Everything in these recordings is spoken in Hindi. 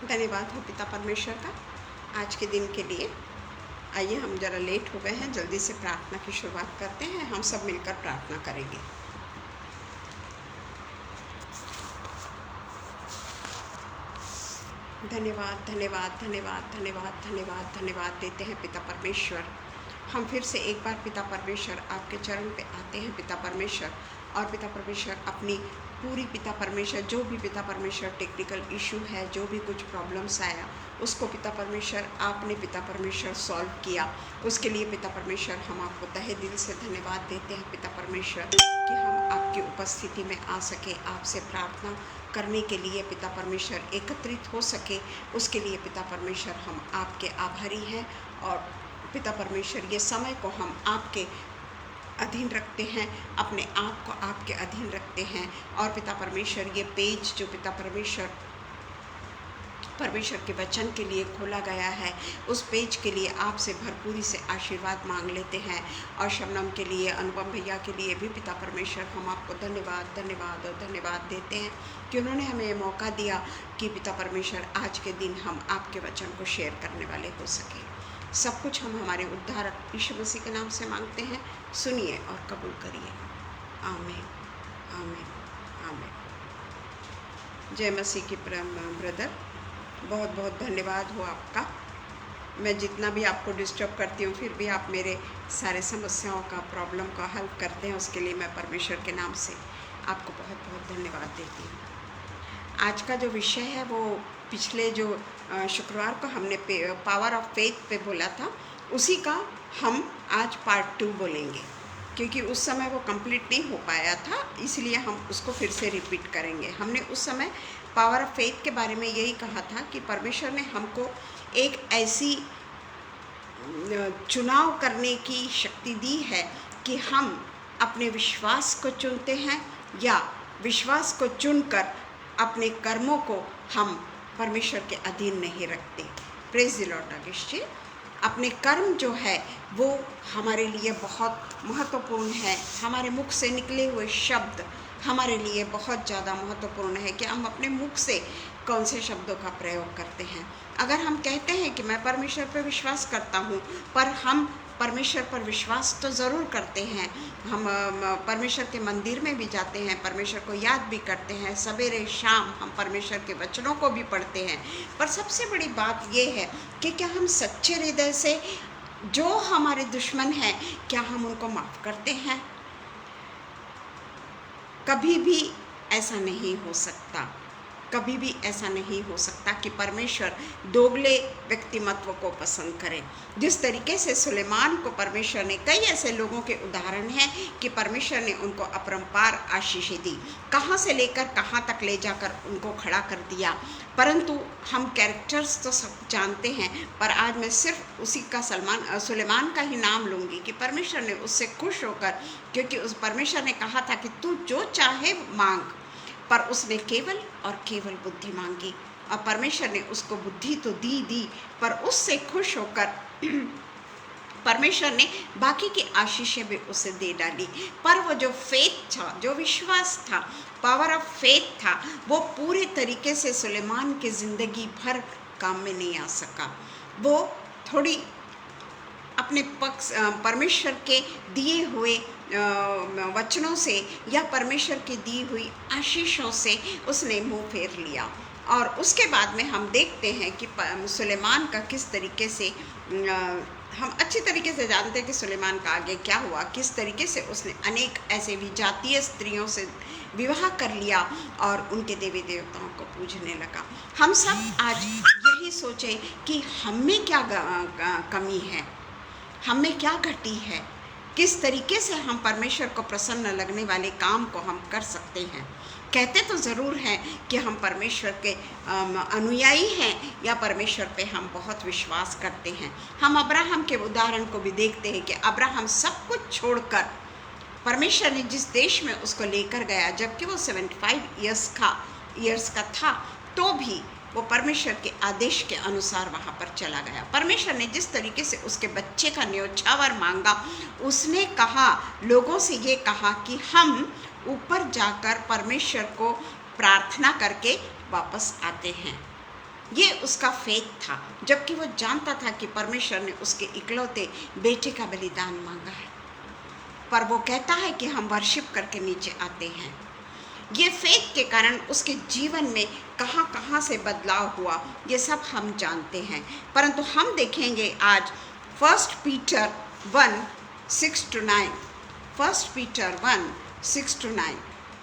धन्यवाद हो पिता परमेश्वर का आज के दिन के लिए। आइए, हम ज़रा लेट हो गए हैं, जल्दी से प्रार्थना की शुरुआत करते हैं। हम सब मिलकर प्रार्थना करेंगे। धन्यवाद धन्यवाद धन्यवाद धन्यवाद धन्यवाद धन्यवाद देते हैं पिता परमेश्वर। हम फिर से एक बार पिता परमेश्वर आपके चरण पे आते हैं पिता परमेश्वर, और पिता परमेश्वर अपनी पूरी पिता परमेश्वर जो भी पिता परमेश्वर टेक्निकल इशू है, जो भी कुछ प्रॉब्लम्स आया, उसको पिता परमेश्वर आपने पिता परमेश्वर सॉल्व किया। उसके लिए पिता परमेश्वर हम आपको तहे दिल से धन्यवाद देते हैं पिता परमेश्वर कि हम आपकी उपस्थिति में आ सके, आपसे प्रार्थना करने के लिए पिता परमेश्वर एकत्रित हो सके। उसके लिए पिता परमेश्वर हम आपके आभारी हैं, और पिता परमेश्वर ये समय को हम आपके अधीन रखते हैं, अपने आप को आपके अधीन रखते हैं। और पिता परमेश्वर ये पेज जो पिता परमेश्वर के वचन के लिए खोला गया है, उस पेज के लिए आपसे भरपूरी से आशीर्वाद मांग लेते हैं। और शबनम के लिए, अनुपम भैया के लिए भी पिता परमेश्वर हम आपको धन्यवाद धन्यवाद और धन्यवाद देते हैं कि उन्होंने हमें ये मौका दिया कि पिता परमेश्वर आज के दिन हम आपके वचन को शेयर करने वाले हो सके। सब कुछ हम हमारे उद्धारक यीशु मसीह के नाम से मांगते हैं। सुनिए और कबूल करिए। आमीन आमीन आमीन। जय मसीह की ब्रदर, बहुत बहुत धन्यवाद हो आपका। मैं जितना भी आपको डिस्टर्ब करती हूँ, फिर भी आप मेरे सारे समस्याओं का, प्रॉब्लम का हल करते हैं। उसके लिए मैं परमेश्वर के नाम से आपको बहुत बहुत धन्यवाद देती हूँ। आज का जो विषय है वो पिछले जो शुक्रवार को हमने पावर ऑफ फेथ पे बोला था, उसी का हम आज पार्ट 2 बोलेंगे, क्योंकि उस समय वो कंप्लीट नहीं हो पाया था, इसलिए हम उसको फिर से रिपीट करेंगे। हमने उस समय पावर ऑफ फेथ के बारे में यही कहा था कि परमेश्वर ने हमको एक ऐसी चुनाव करने की शक्ति दी है कि हम अपने विश्वास को चुनते हैं, या विश्वास को चुनकर अपने कर्मों को हम परमेश्वर के अधीन नहीं रखते। प्रेज़ द लॉर्ड आगेश जी। अपने कर्म जो है वो हमारे लिए बहुत महत्वपूर्ण है। हमारे मुख से निकले हुए शब्द हमारे लिए बहुत ज़्यादा महत्वपूर्ण है कि हम अपने मुख से कौन से शब्दों का प्रयोग करते हैं। अगर हम कहते हैं कि मैं परमेश्वर पर विश्वास करता हूँ, पर हम परमेश्वर पर विश्वास तो ज़रूर करते हैं, हम परमेश्वर के मंदिर में भी जाते हैं, परमेश्वर को याद भी करते हैं, सवेरे शाम हम परमेश्वर के वचनों को भी पढ़ते हैं, पर सबसे बड़ी बात ये है कि क्या हम सच्चे हृदय से जो हमारे दुश्मन हैं, क्या हम उनको माफ़ करते हैं? कभी भी ऐसा नहीं हो सकता, कभी भी ऐसा नहीं हो सकता कि परमेश्वर दोगले व्यक्तिमत्व को पसंद करे। जिस तरीके से सुलेमान को परमेश्वर ने, कई ऐसे लोगों के उदाहरण हैं कि परमेश्वर ने उनको अपरंपार आशीषें दी, कहाँ से लेकर कहाँ तक ले जाकर उनको खड़ा कर दिया। परंतु हम कैरेक्टर्स तो सब जानते हैं, पर आज मैं सिर्फ उसी का सुलेमान का ही नाम लूँगी कि परमेश्वर ने उससे खुश होकर, क्योंकि उस परमेश्वर ने कहा था कि तू जो चाहे मांग, पर उसने केवल और केवल बुद्धि मांगी, और परमेश्वर ने उसको बुद्धि तो दी, पर उससे खुश होकर परमेश्वर ने बाकी की आशीषें भी उसे दे डाली। पर वो जो फेथ था, जो विश्वास था, पावर ऑफ फेथ था, वो पूरे तरीके से सुलेमान के ज़िंदगी भर काम में नहीं आ सका। वो थोड़ी अपने पक्ष परमेश्वर के दिए हुए वचनों से या परमेश्वर की दी हुई आशीषों से उसने मुंह फेर लिया। और उसके बाद में हम देखते हैं कि सुलेमान का किस तरीके से, हम अच्छी तरीके से जानते हैं कि सुलेमान का आगे क्या हुआ, किस तरीके से उसने अनेक ऐसे विजातीय स्त्रियों से विवाह कर लिया और उनके देवी देवताओं को पूजने लगा। हम सब आज यही सोचें कि हम में क्या कमी है, हम में क्या घटी है, किस तरीके से हम परमेश्वर को प्रसन्न लगने वाले काम को हम कर सकते हैं। कहते तो ज़रूर हैं कि हम परमेश्वर के अनुयायी हैं, या परमेश्वर पे हम बहुत विश्वास करते हैं। हम अब्राहम के उदाहरण को भी देखते हैं कि अब्राहम सब कुछ छोड़कर, परमेश्वर ने जिस देश में उसको लेकर गया, जबकि वो 75 ईयर्स का था, तो भी वो परमेश्वर के आदेश के अनुसार वहाँ पर चला गया। परमेश्वर ने जिस तरीके से उसके बच्चे का न्योछावर मांगा, उसने कहा, लोगों से ये कहा कि हम ऊपर जाकर परमेश्वर को प्रार्थना करके वापस आते हैं। ये उसका फेथ था, जबकि वो जानता था कि परमेश्वर ने उसके इकलौते बेटे का बलिदान मांगा है। पर वो कहता है कि हम वर्शिप करके नीचे आते हैं। ये फेथ के कारण उसके जीवन में कहाँ कहाँ से बदलाव हुआ, ये सब हम जानते हैं। परंतु हम देखेंगे आज 1 पीटर 1:6-9, 1 पीटर 1:6-9,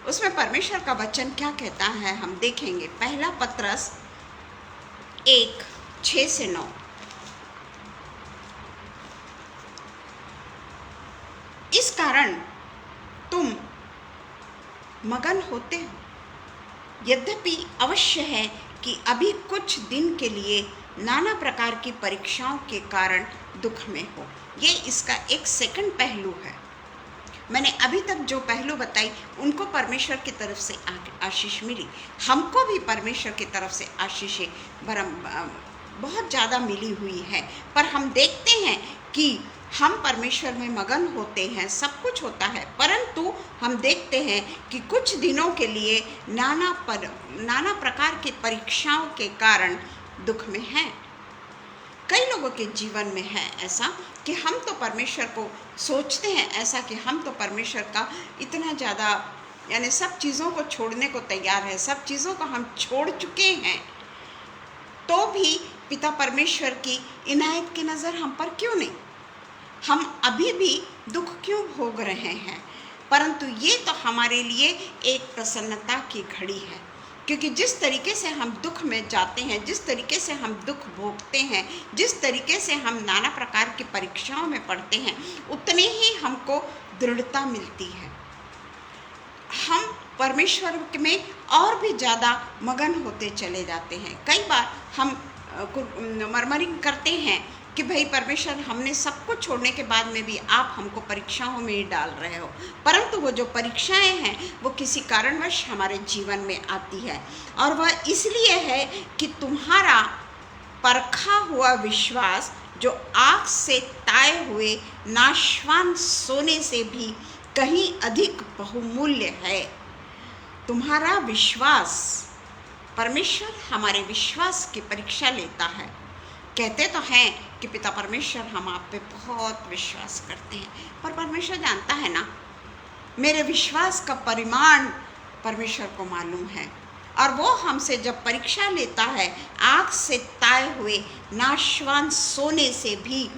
उसमें परमेश्वर का वचन क्या कहता है हम देखेंगे। पहला पत्रस 1:6-9। इस कारण तुम मगन होते हो, यद्यपि अवश्य है कि अभी कुछ दिन के लिए नाना प्रकार की परीक्षाओं के कारण दुख में हो। ये इसका एक सेकंड पहलू है। मैंने अभी तक जो पहलू बताई उनको परमेश्वर की तरफ से आशीष मिली, हमको भी परमेश्वर की तरफ से आशीषें बहुत ज़्यादा मिली हुई है। पर हम देखते हैं कि हम परमेश्वर में मगन होते हैं, सब कुछ होता है, परंतु हम देखते हैं कि कुछ दिनों के लिए नाना प्रकार की परीक्षाओं के कारण दुख में हैं। कई लोगों के जीवन में है ऐसा कि हम तो परमेश्वर को सोचते हैं ऐसा कि हम तो परमेश्वर का इतना ज़्यादा यानी सब चीज़ों को छोड़ने को तैयार है, सब चीज़ों को हम छोड़ चुके हैं, तो भी पिता परमेश्वर की इनायत की नज़र हम पर क्यों नहीं, हम अभी भी दुख क्यों भोग रहे हैं। परंतु ये तो हमारे लिए एक प्रसन्नता की घड़ी है, क्योंकि जिस तरीके से हम दुख में जाते हैं, जिस तरीके से हम दुख भोगते हैं, जिस तरीके से हम नाना प्रकार की परीक्षाओं में पढ़ते हैं, उतनी ही हमको दृढ़ता मिलती है। हम परमेश्वर में और भी ज़्यादा मगन होते चले जाते हैं। कई बार हम मरमरिंग करते हैं कि भाई परमेश्वर, हमने सब कुछ छोड़ने के बाद में भी आप हमको परीक्षाओं में ही डाल रहे हो। परंतु वो जो परीक्षाएं हैं वो किसी कारणवश हमारे जीवन में आती है, और वह इसलिए है कि तुम्हारा परखा हुआ विश्वास, जो आग से ताए हुए नाशवान सोने से भी कहीं अधिक बहुमूल्य है। तुम्हारा विश्वास, परमेश्वर हमारे विश्वास की परीक्षा लेता है। कहते तो हैं कि पिता परमेश्वर हम आप पे बहुत विश्वास करते हैं, पर परमेश्वर जानता है ना, मेरे विश्वास का परिमाण परमेश्वर को मालूम है, और वो हमसे जब परीक्षा लेता है आग से ताए हुए नाशवान सोने से भी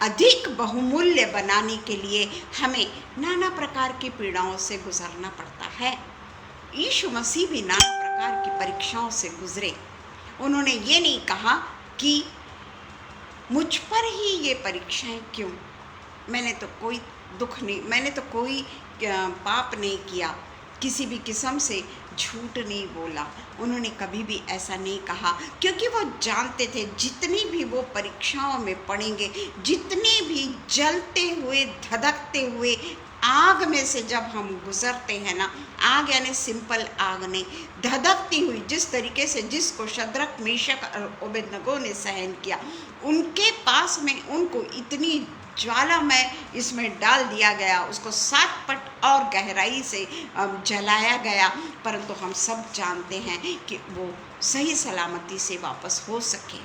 अधिक बहुमूल्य बनाने के लिए हमें नाना प्रकार की पीड़ाओं से गुजरना पड़ता है। यीशु मसीह भी नाना प्रकार की परीक्षाओं से गुजरे। उन्होंने ये नहीं कहा कि मुझ पर ही ये परीक्षाएं क्यों, मैंने तो कोई दुख नहीं, मैंने तो कोई पाप नहीं किया, किसी भी किस्म से झूठ नहीं बोला। उन्होंने कभी भी ऐसा नहीं कहा, क्योंकि वो जानते थे जितनी भी वो परीक्षाओं में पड़ेंगे, जितने भी जलते हुए धधकते हुए आग में से जब हम गुजरते हैं ना, आग यानी सिंपल आग नहीं, धधकती हुई, जिस तरीके से जिसको शद्रक मेशक और ओबेदनगो ने सहन किया, उनके पास में उनको इतनी ज्वाला में इसमें डाल दिया गया, उसको 7 पट और गहराई से जलाया गया, परंतु हम सब जानते हैं कि वो सही सलामती से वापस हो सके।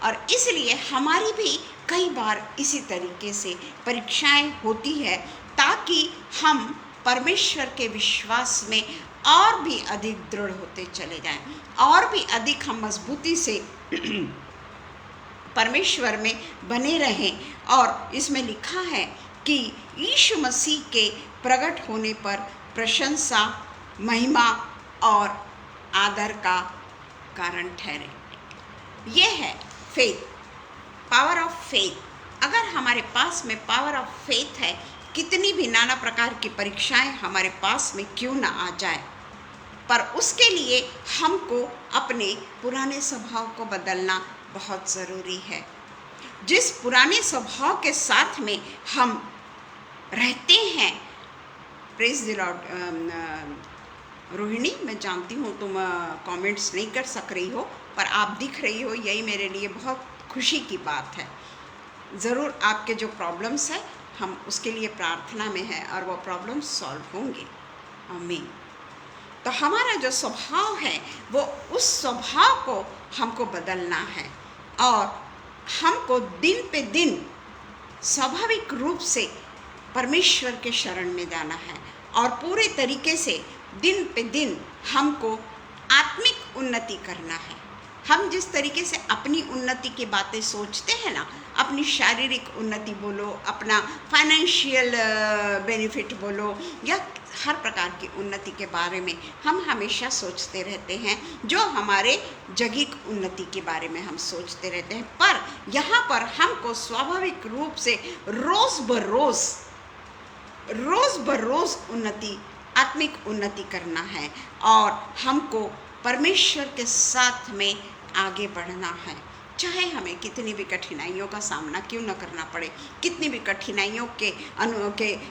और इसलिए हमारी भी कई बार इसी तरीके से परीक्षाएं होती है, ताकि हम परमेश्वर के विश्वास में और भी अधिक दृढ़ होते चले जाएं, और भी अधिक हम मजबूती से परमेश्वर में बने रहें। और इसमें लिखा है कि यीशु मसीह के प्रकट होने पर प्रशंसा, महिमा और आदर का कारण ठहरे। ये है फेथ, पावर ऑफ फेथ। अगर हमारे पास में पावर ऑफ फेथ है, कितनी भी नाना प्रकार की परीक्षाएं हमारे पास में क्यों ना आ जाए, पर उसके लिए हमको अपने पुराने स्वभाव को बदलना बहुत ज़रूरी है। जिस पुराने स्वभाव के साथ में हम रहते हैं, प्रेज द लॉर्ड। रोहिणी, मैं जानती हूँ तुम कमेंट्स नहीं कर सक रही हो, पर आप दिख रही हो, यही मेरे लिए बहुत खुशी की बात है। ज़रूर आपके जो प्रॉब्लम्स हैं हम उसके लिए प्रार्थना में हैं, और वो प्रॉब्लम्स सॉल्व होंगे। आमीन। तो हमारा जो स्वभाव है वो उस स्वभाव को हमको बदलना है और हमको दिन पे दिन स्वाभाविक रूप से परमेश्वर के शरण में जाना है और पूरे तरीके से दिन पे दिन हमको आत्मिक उन्नति करना है। हम जिस तरीके से अपनी उन्नति की बातें सोचते हैं ना, अपनी शारीरिक उन्नति बोलो, अपना फाइनेंशियल बेनिफिट बोलो या हर प्रकार की उन्नति के बारे में हम हमेशा सोचते रहते हैं, जो हमारे जगतिक उन्नति के बारे में हम सोचते रहते हैं। पर यहाँ पर हमको स्वाभाविक रूप से रोज़ बरोज़ उन्नति, आत्मिक उन्नति करना है और हमको परमेश्वर के साथ में आगे बढ़ना है। चाहे हमें कितनी भी कठिनाइयों का सामना क्यों न करना पड़े, कितनी भी कठिनाइयों के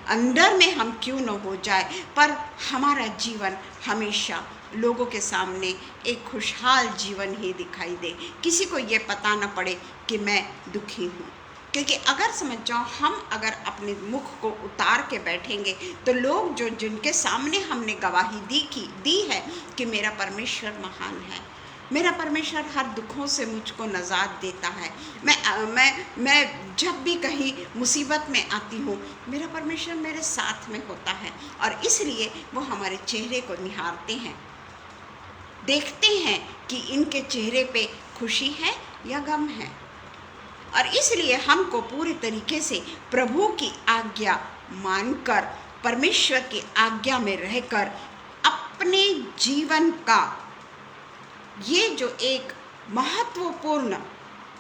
अंदर में हम क्यों न हो जाए, पर हमारा जीवन हमेशा लोगों के सामने एक खुशहाल जीवन ही दिखाई दे, किसी को ये पता न पड़े कि मैं दुखी हूँ। क्योंकि अगर समझ जाओ, हम अगर अपने मुख को उतार के बैठेंगे तो लोग जिनके सामने हमने गवाही दी है कि मेरा परमेश्वर महान है, मेरा परमेश्वर हर दुखों से मुझको निजात देता है, मैं जब भी कहीं मुसीबत में आती हूँ मेरा परमेश्वर मेरे साथ में होता है, और इसलिए वो हमारे चेहरे को निहारते हैं, देखते हैं कि इनके चेहरे पे खुशी है या गम है। और इसलिए हमको पूरे तरीके से प्रभु की आज्ञा मानकर, परमेश्वर की आज्ञा में रहकर अपने जीवन का ये जो एक महत्वपूर्ण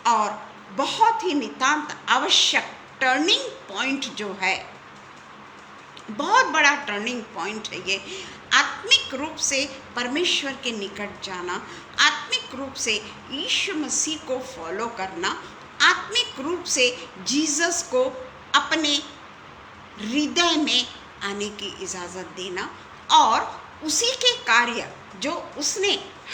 और बहुत ही नितांत आवश्यक टर्निंग पॉइंट जो है, बहुत बड़ा टर्निंग पॉइंट है ये, आत्मिक रूप से परमेश्वर के निकट जाना, आत्मिक रूप से यीशु मसीह को फॉलो करना, आत्मिक रूप से जीसस को अपने हृदय में आने की इजाज़त देना और उसी के कार्य जो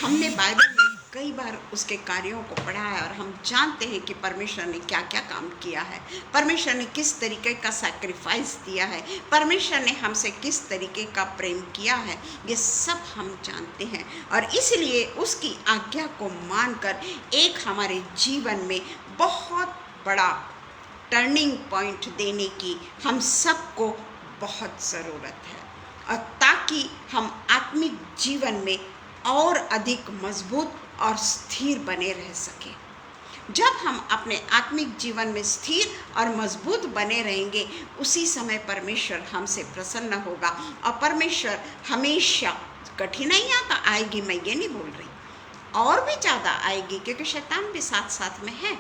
हमने बाइबल में कई बार उसके कार्यों को पढ़ा है और हम जानते हैं कि परमेश्वर ने क्या क्या काम किया है, परमेश्वर ने किस तरीके का सैक्रिफाइस दिया है, परमेश्वर ने हमसे किस तरीके का प्रेम किया है, ये सब हम जानते हैं। और इसलिए उसकी आज्ञा को मानकर एक हमारे जीवन में बहुत बड़ा टर्निंग पॉइंट देने की हम सबको बहुत ज़रूरत है, और ताकि हम आत्मिक जीवन में और अधिक मजबूत और स्थिर बने रह सकें। जब हम अपने आत्मिक जीवन में स्थिर और मजबूत बने रहेंगे, उसी समय परमेश्वर हमसे प्रसन्न होगा, और परमेश्वर हमेशा, कठिनाइयाँ तो आएगी, मैं ये नहीं बोल रही, और भी ज़्यादा आएगी, क्योंकि शैतान भी साथ साथ में है।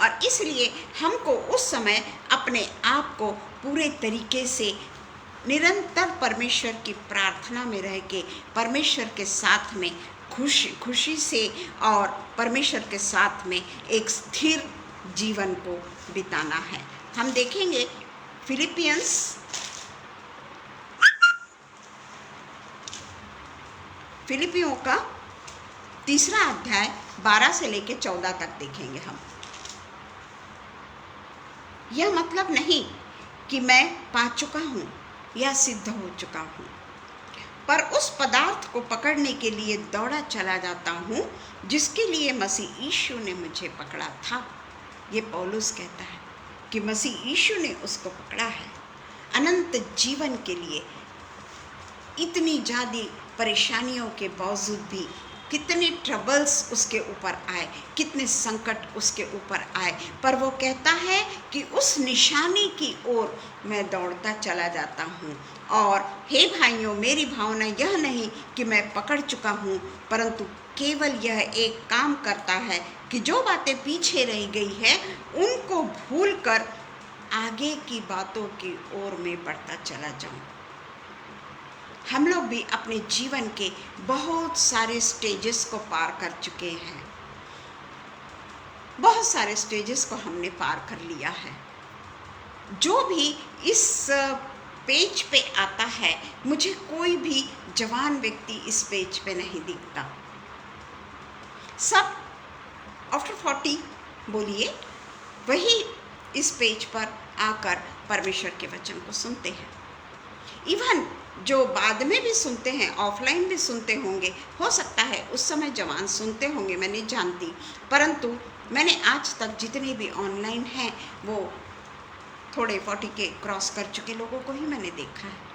और इसलिए हमको उस समय अपने आप को पूरे तरीके से निरंतर परमेश्वर की प्रार्थना में रह के परमेश्वर के साथ में खुशी से और परमेश्वर के साथ में एक स्थिर जीवन को बिताना है। हम देखेंगे फिलिपियों का 3 अध्याय 12 से लेके 14 तक देखेंगे हम। यह मतलब नहीं कि मैं पा चुका हूँ या सिद्ध हो चुका हूँ, पर उस पदार्थ को पकड़ने के लिए दौड़ा चला जाता हूँ जिसके लिए मसीह यीशु ने मुझे पकड़ा था। ये पौलुस कहता है कि मसीह यीशु ने उसको पकड़ा है अनंत जीवन के लिए। इतनी ज़्यादा परेशानियों के बावजूद भी कितने ट्रबल्स उसके ऊपर आए, कितने संकट उसके ऊपर आए, पर वो कहता है कि उस निशानी की ओर मैं दौड़ता चला जाता हूँ। और हे भाइयों, मेरी भावना यह नहीं कि मैं पकड़ चुका हूँ, परंतु केवल यह एक काम करता है कि जो बातें पीछे रह गई है उनको भूलकर आगे की बातों की ओर मैं बढ़ता चला जाऊँ। हम लोग भी अपने जीवन के बहुत सारे स्टेजेस को पार कर चुके हैं, बहुत सारे स्टेजेस को हमने पार कर लिया है। जो भी इस पेज पे आता है, मुझे कोई भी जवान व्यक्ति इस पेज पे नहीं दिखता। सब आफ्टर 40 बोलिए, वही इस पेज पर आकर परमेश्वर के वचन को सुनते हैं। इवन जो बाद में भी सुनते हैं, ऑफलाइन भी सुनते होंगे, हो सकता है उस समय जवान सुनते होंगे, मैं नहीं जानती, परंतु मैंने आज तक जितने भी ऑनलाइन हैं वो थोड़े 40 के क्रॉस कर चुके लोगों को ही मैंने देखा है।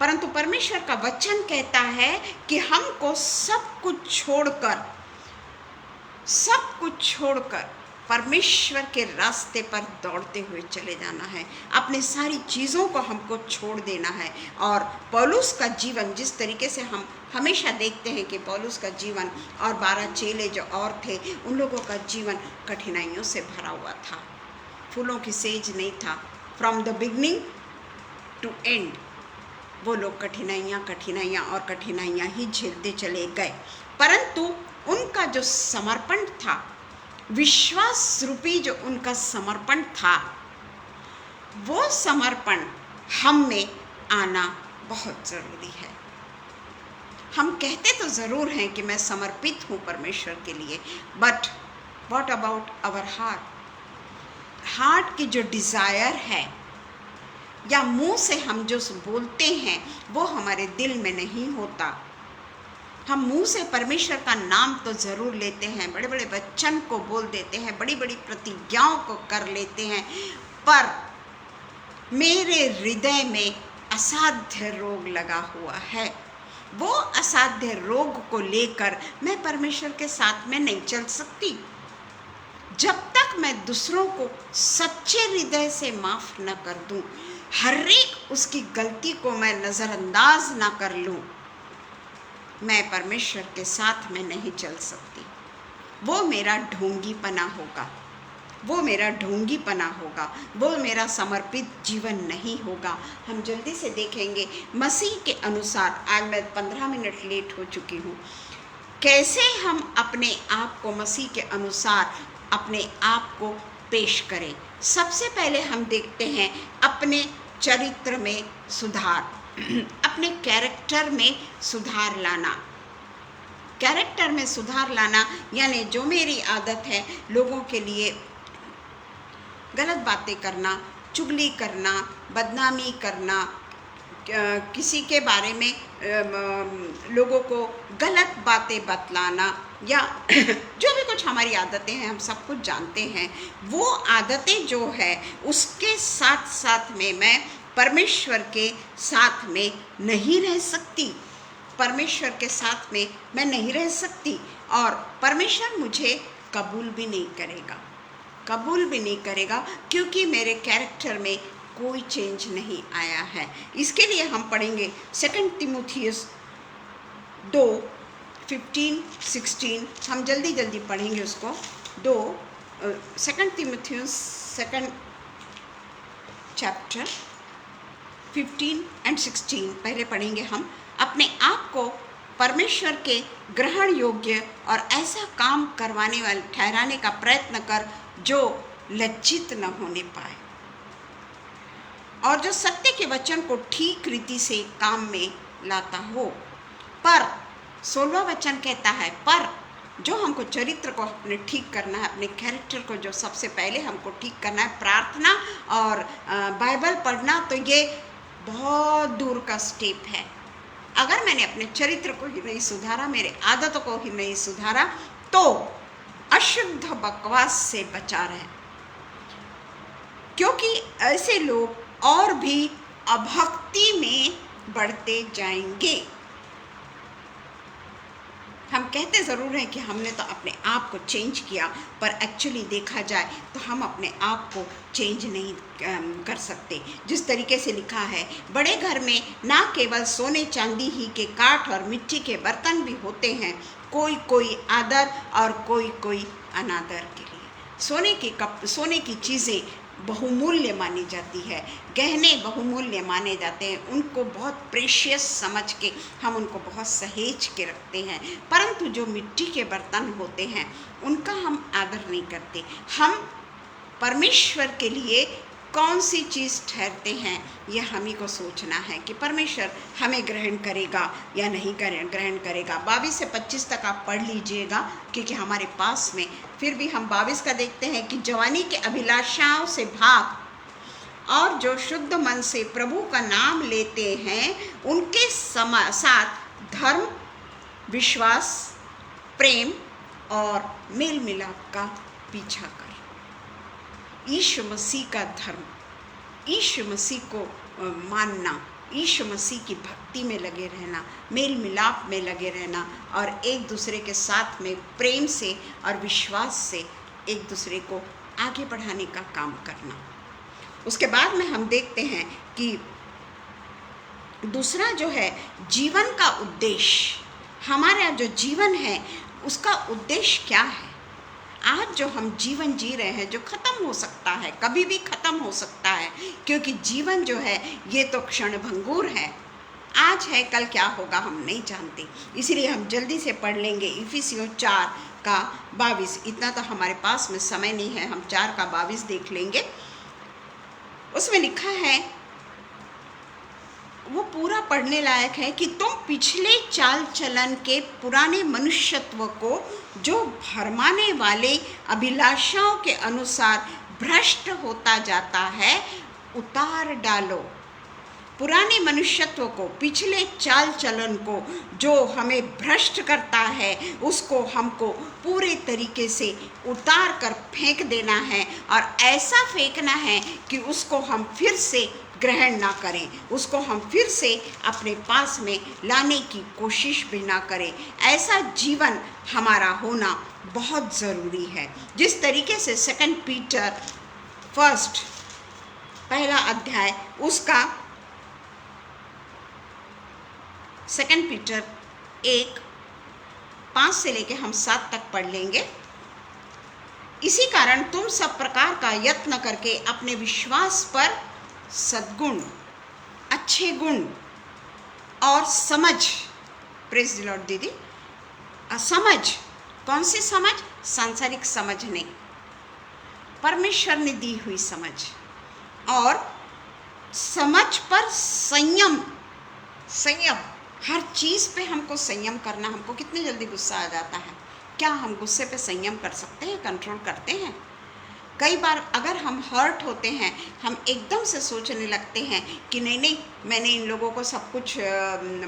परंतु परमेश्वर का वचन कहता है कि हमको सब कुछ छोड़कर परमेश्वर के रास्ते पर दौड़ते हुए चले जाना है। अपने सारी चीज़ों को हमको छोड़ देना है। और पौलुस का जीवन, जिस तरीके से हम हमेशा देखते हैं कि पौलुस का जीवन और 12 चेले जो और थे, उन लोगों का जीवन कठिनाइयों से भरा हुआ था, फूलों की सेज नहीं था। From the beginning to end वो लोग कठिनाइयाँ और कठिनाइयाँ ही झेलते चले गए। परंतु उनका जो समर्पण था, विश्वास रूपी जो उनका समर्पण था, वो समर्पण हम में आना बहुत ज़रूरी है। हम कहते तो ज़रूर हैं कि मैं समर्पित हूँ परमेश्वर के लिए, but what about our heart की जो डिज़ायर है, या मुंह से हम जो बोलते हैं वो हमारे दिल में नहीं होता। हम मुंह से परमेश्वर का नाम तो ज़रूर लेते हैं, बड़े बड़े वचन को बोल देते हैं, बड़ी बड़ी प्रतिज्ञाओं को कर लेते हैं, पर मेरे हृदय में असाध्य रोग लगा हुआ है। वो असाध्य रोग को लेकर मैं परमेश्वर के साथ में नहीं चल सकती। जब तक मैं दूसरों को सच्चे हृदय से माफ़ न कर दूं, हर एक उसकी गलती को मैं नज़रअंदाज ना कर लूं, मैं परमेश्वर के साथ में नहीं चल सकती। वो मेरा ढोंगीपना होगा, वो मेरा समर्पित जीवन नहीं होगा। हम जल्दी से देखेंगे मसीह के अनुसार। आज मैं 15 मिनट लेट हो चुकी हूँ। कैसे हम अपने आप को मसीह के अनुसार अपने आप को पेश करें। सबसे पहले हम देखते हैं अपने चरित्र में सुधार, अपने कैरेक्टर में सुधार लाना। यानी जो मेरी आदत है लोगों के लिए गलत बातें करना, चुगली करना, बदनामी करना, किसी के बारे में लोगों को गलत बातें बतलाना, या जो भी कुछ हमारी आदतें हैं, हम सब कुछ जानते हैं। वो आदतें जो है उसके साथ साथ में मैं परमेश्वर के साथ में नहीं रह सकती। और परमेश्वर मुझे कबूल भी नहीं करेगा क्योंकि मेरे कैरेक्टर में कोई चेंज नहीं आया है। इसके लिए हम पढ़ेंगे 2 तीमुथियुस 2:15-16। हम जल्दी पढ़ेंगे उसको। 2 तीमुथियुस 2 चैप्टर 15 और 16 पहले पढ़ेंगे हम। अपने आप को परमेश्वर के ग्रहण योग्य और ऐसा काम करवाने वाले ठहराने का प्रयत्न कर जो लज्जित न होने पाए, और जो सत्य के वचन को ठीक रीति से काम में लाता हो। पर 16वां वचन कहता है, पर जो हमको चरित्र को अपने ठीक करना है, अपने कैरेक्टर को जो सबसे पहले हमको ठीक करना है, प्रार्थना और बाइबल पढ़ना, तो ये बहुत दूर का स्टेप है। अगर मैंने अपने चरित्र को ही नहीं सुधारा, मेरे आदतों को ही नहीं सुधारा, तो अशुद्ध बकवास से बचा रहे, क्योंकि ऐसे लोग और भी अभक्ति में बढ़ते जाएंगे। हम कहते ज़रूर हैं कि हमने तो अपने आप को चेंज किया, पर एक्चुअली देखा जाए तो हम अपने आप को चेंज नहीं कर सकते। जिस तरीके से लिखा है, बड़े घर में ना केवल सोने चांदी ही के काठ और मिट्टी के बर्तन भी होते हैं, कोई आदर और कोई अनादर के लिए। सोने की चीज़ें बहुमूल्य मानी जाती है, गहने बहुमूल्य माने जाते हैं, उनको बहुत प्रेशियस समझ के हम उनको बहुत सहेज के रखते हैं। परंतु जो मिट्टी के बर्तन होते हैं उनका हम आदर नहीं करते। हम परमेश्वर के लिए कौन सी चीज़ ठहरते हैं, ये हम ही को सोचना है कि परमेश्वर हमें ग्रहण करेगा या नहीं ग्रहण करेगा। 22 से 25 तक आप पढ़ लीजिएगा, क्योंकि हमारे पास में फिर भी हम 22 का देखते हैं कि जवानी के अभिलाषाओं से भाग और जो शुद्ध मन से प्रभु का नाम लेते हैं उनके साथ धर्म, विश्वास, प्रेम और मेल मिलाप का पीछा कर। यीशु मसीह का धर्म, यीशु मसीह को मानना, यीशु मसीह की भक्ति में लगे रहना, मेल मिलाप में लगे रहना और एक दूसरे के साथ में प्रेम से और विश्वास से एक दूसरे को आगे बढ़ाने का काम करना। उसके बाद में हम देखते हैं कि दूसरा जो है जीवन का उद्देश्य, हमारा जो जीवन है उसका उद्देश्य क्या है। आज जो हम जीवन जी रहे हैं जो ख़त्म हो सकता है, कभी भी ख़त्म हो सकता है, क्योंकि जीवन जो है ये तो क्षणभंगुर है, आज है कल क्या होगा हम नहीं जानते। इसलिए हम जल्दी से पढ़ लेंगे इफिसियों 4 का 22। इतना तो हमारे पास में समय नहीं है, हम 4 का 22 देख लेंगे। उसमें लिखा है, वो पूरा पढ़ने लायक है कि तुम पिछले चाल चलन के पुराने मनुष्यत्व को जो भरमाने वाले अभिलाषाओं के अनुसार भ्रष्ट होता जाता है उतार डालो। पुराने मनुष्यत्व को, पिछले चाल चलन को जो हमें भ्रष्ट करता है उसको हमको पूरे तरीके से उतार कर फेंक देना है और ऐसा फेंकना है कि उसको हम फिर से ग्रहण ना करें, उसको हम फिर से अपने पास में लाने की कोशिश भी ना करें। ऐसा जीवन हमारा होना बहुत ज़रूरी है। जिस तरीके से 2 पीटर 1 पहला अध्याय उसका 2 पीटर 1:5 से लेके हम 7 तक पढ़ लेंगे। इसी कारण तुम सब प्रकार का यत्न करके अपने विश्वास पर सद्गुण, अच्छे गुण और समझ, प्रेज द लॉर्ड दीदी, समझ, कौन सी समझ? सांसारिक समझ नहीं, परमेश्वर ने दी हुई समझ, और समझ पर संयम, संयम, हर चीज़ पे हमको संयम करना। हमको कितनी जल्दी गुस्सा आ जाता है, क्या हम गुस्से पे संयम कर सकते हैं, कंट्रोल करते हैं? कई बार अगर हम हर्ट होते हैं हम एकदम से सोचने लगते हैं कि नहीं नहीं मैंने इन लोगों को सब कुछ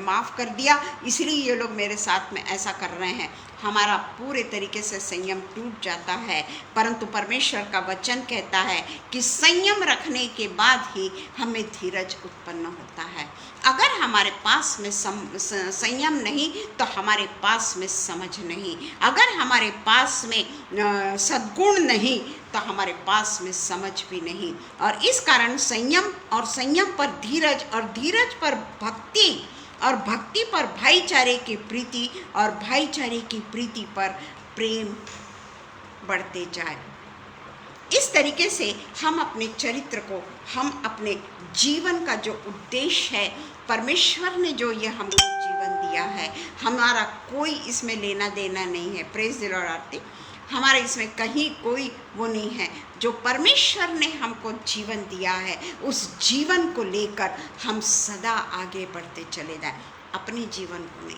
माफ़ कर दिया इसलिए ये लोग मेरे साथ में ऐसा कर रहे हैं। हमारा पूरे तरीके से संयम टूट जाता है। परंतु परमेश्वर का वचन कहता है कि संयम रखने के बाद ही हमें धीरज उत्पन्न होता है। अगर हमारे पास में संयम नहीं तो हमारे पास में समझ नहीं, अगर हमारे पास में सद्गुण नहीं तो हमारे पास में समझ भी नहीं। और इस कारण संयम, और संयम पर धीरज, और धीरज पर भक्ति, और भक्ति पर भाईचारे की प्रीति, और भाईचारे की प्रीति पर प्रेम बढ़ते जाए। इस तरीके से हम अपने चरित्र को, हम अपने जीवन का जो उद्देश्य है, परमेश्वर ने जो ये हमको जीवन दिया है, हमारा कोई इसमें लेना देना नहीं है। प्रेज द लॉर्ड आरती, हमारे इसमें कहीं कोई वो नहीं है। जो परमेश्वर ने हमको जीवन दिया है उस जीवन को लेकर हम सदा आगे बढ़ते चले जाएं। अपने जीवन को नहीं,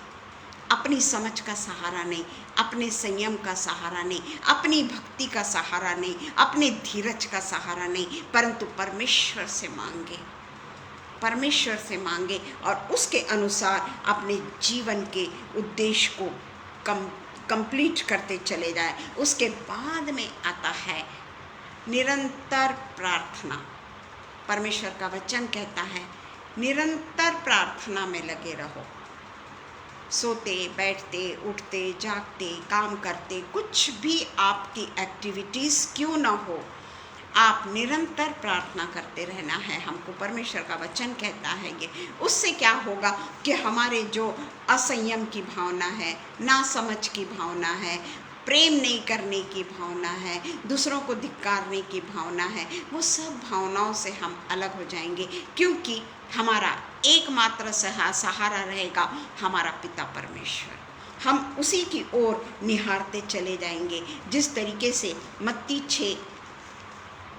अपनी समझ का सहारा नहीं, अपने संयम का सहारा नहीं, अपनी भक्ति का सहारा नहीं, अपने धीरज का सहारा नहीं, परंतु परमेश्वर से मांगे, परमेश्वर से मांगे और उसके अनुसार अपने जीवन के उद्देश्य को कंप्लीट करते चले जाए। उसके बाद में आता है निरंतर प्रार्थना। परमेश्वर का वचन कहता है निरंतर प्रार्थना में लगे रहो। सोते बैठते उठते जागते काम करते, कुछ भी आपकी एक्टिविटीज़ क्यों ना हो, आप निरंतर प्रार्थना करते रहना है। हमको परमेश्वर का वचन कहता है ये। उससे क्या होगा कि हमारे जो असंयम की भावना है, नासमझ की भावना है, प्रेम नहीं करने की भावना है, दूसरों को धिक्कारने की भावना है, वो सब भावनाओं से हम अलग हो जाएंगे, क्योंकि हमारा एकमात्र सहारा रहेगा हमारा पिता परमेश्वर। हम उसी की ओर निहारते चले जाएंगे। जिस तरीके से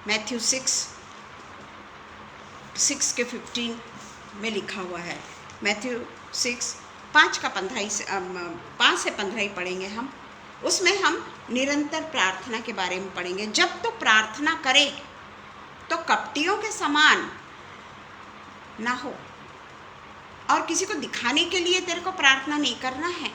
मैथ्यू 6 के 15 में लिखा हुआ है। मैथ्यू 6 5 से 15 ही पढ़ेंगे हम। उसमें हम निरंतर प्रार्थना के बारे में पढ़ेंगे। जब तो प्रार्थना करें तो कपटियों के समान ना हो। और किसी को दिखाने के लिए तेरे को प्रार्थना नहीं करना है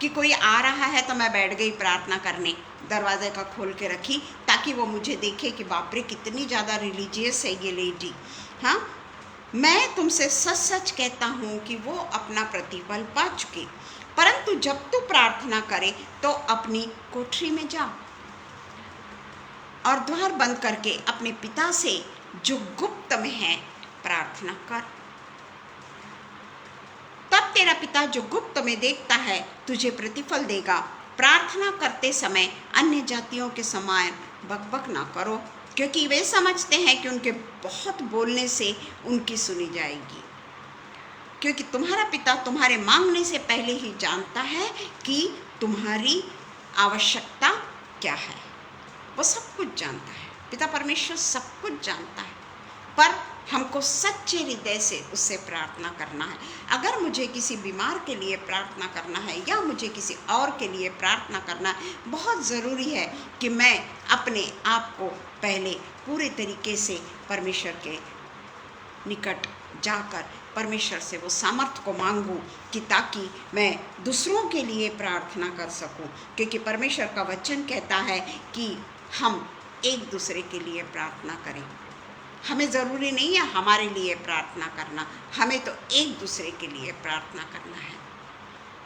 कि कोई आ रहा है तो मैं बैठ गई प्रार्थना करने, दरवाजे का खोल के रखी ताकि वो मुझे देखे कि बाप रे कितनी ज़्यादा रिलीजियस है ये लेडी। हाँ, मैं तुमसे सच सच कहता हूँ कि वो अपना प्रतिफल पा चुकी। परंतु जब तू प्रार्थना करे तो अपनी कोठरी में जा और द्वार बंद करके अपने पिता से जो गुप्त में है प्रार्थना कर। तब तेरा पिता जो गुप्त में देखता है तुझे प्रतिफल देगा। प्रार्थना करते समय अन्य जातियों के समान बकबक ना करो, क्योंकि वे समझते हैं कि उनके बहुत बोलने से उनकी सुनी जाएगी। क्योंकि तुम्हारा पिता तुम्हारे मांगने से पहले ही जानता है कि तुम्हारी आवश्यकता क्या है। वो सब कुछ जानता है, पिता परमेश्वर सब कुछ जानता है। पर हमको सच्चे हृदय से उससे प्रार्थना करना है। अगर मुझे किसी बीमार के लिए प्रार्थना करना है या मुझे किसी और के लिए प्रार्थना करना है, बहुत ज़रूरी है कि मैं अपने आप को पहले पूरे तरीके से परमेश्वर के निकट जाकर परमेश्वर से वो सामर्थ्य को मांगूं कि ताकि मैं दूसरों के लिए प्रार्थना कर सकूं। क्योंकि परमेश्वर का वचन कहता है कि हम एक दूसरे के लिए प्रार्थना करें। हमें ज़रूरी नहीं है हमारे लिए प्रार्थना करना, हमें तो एक दूसरे के लिए प्रार्थना करना है।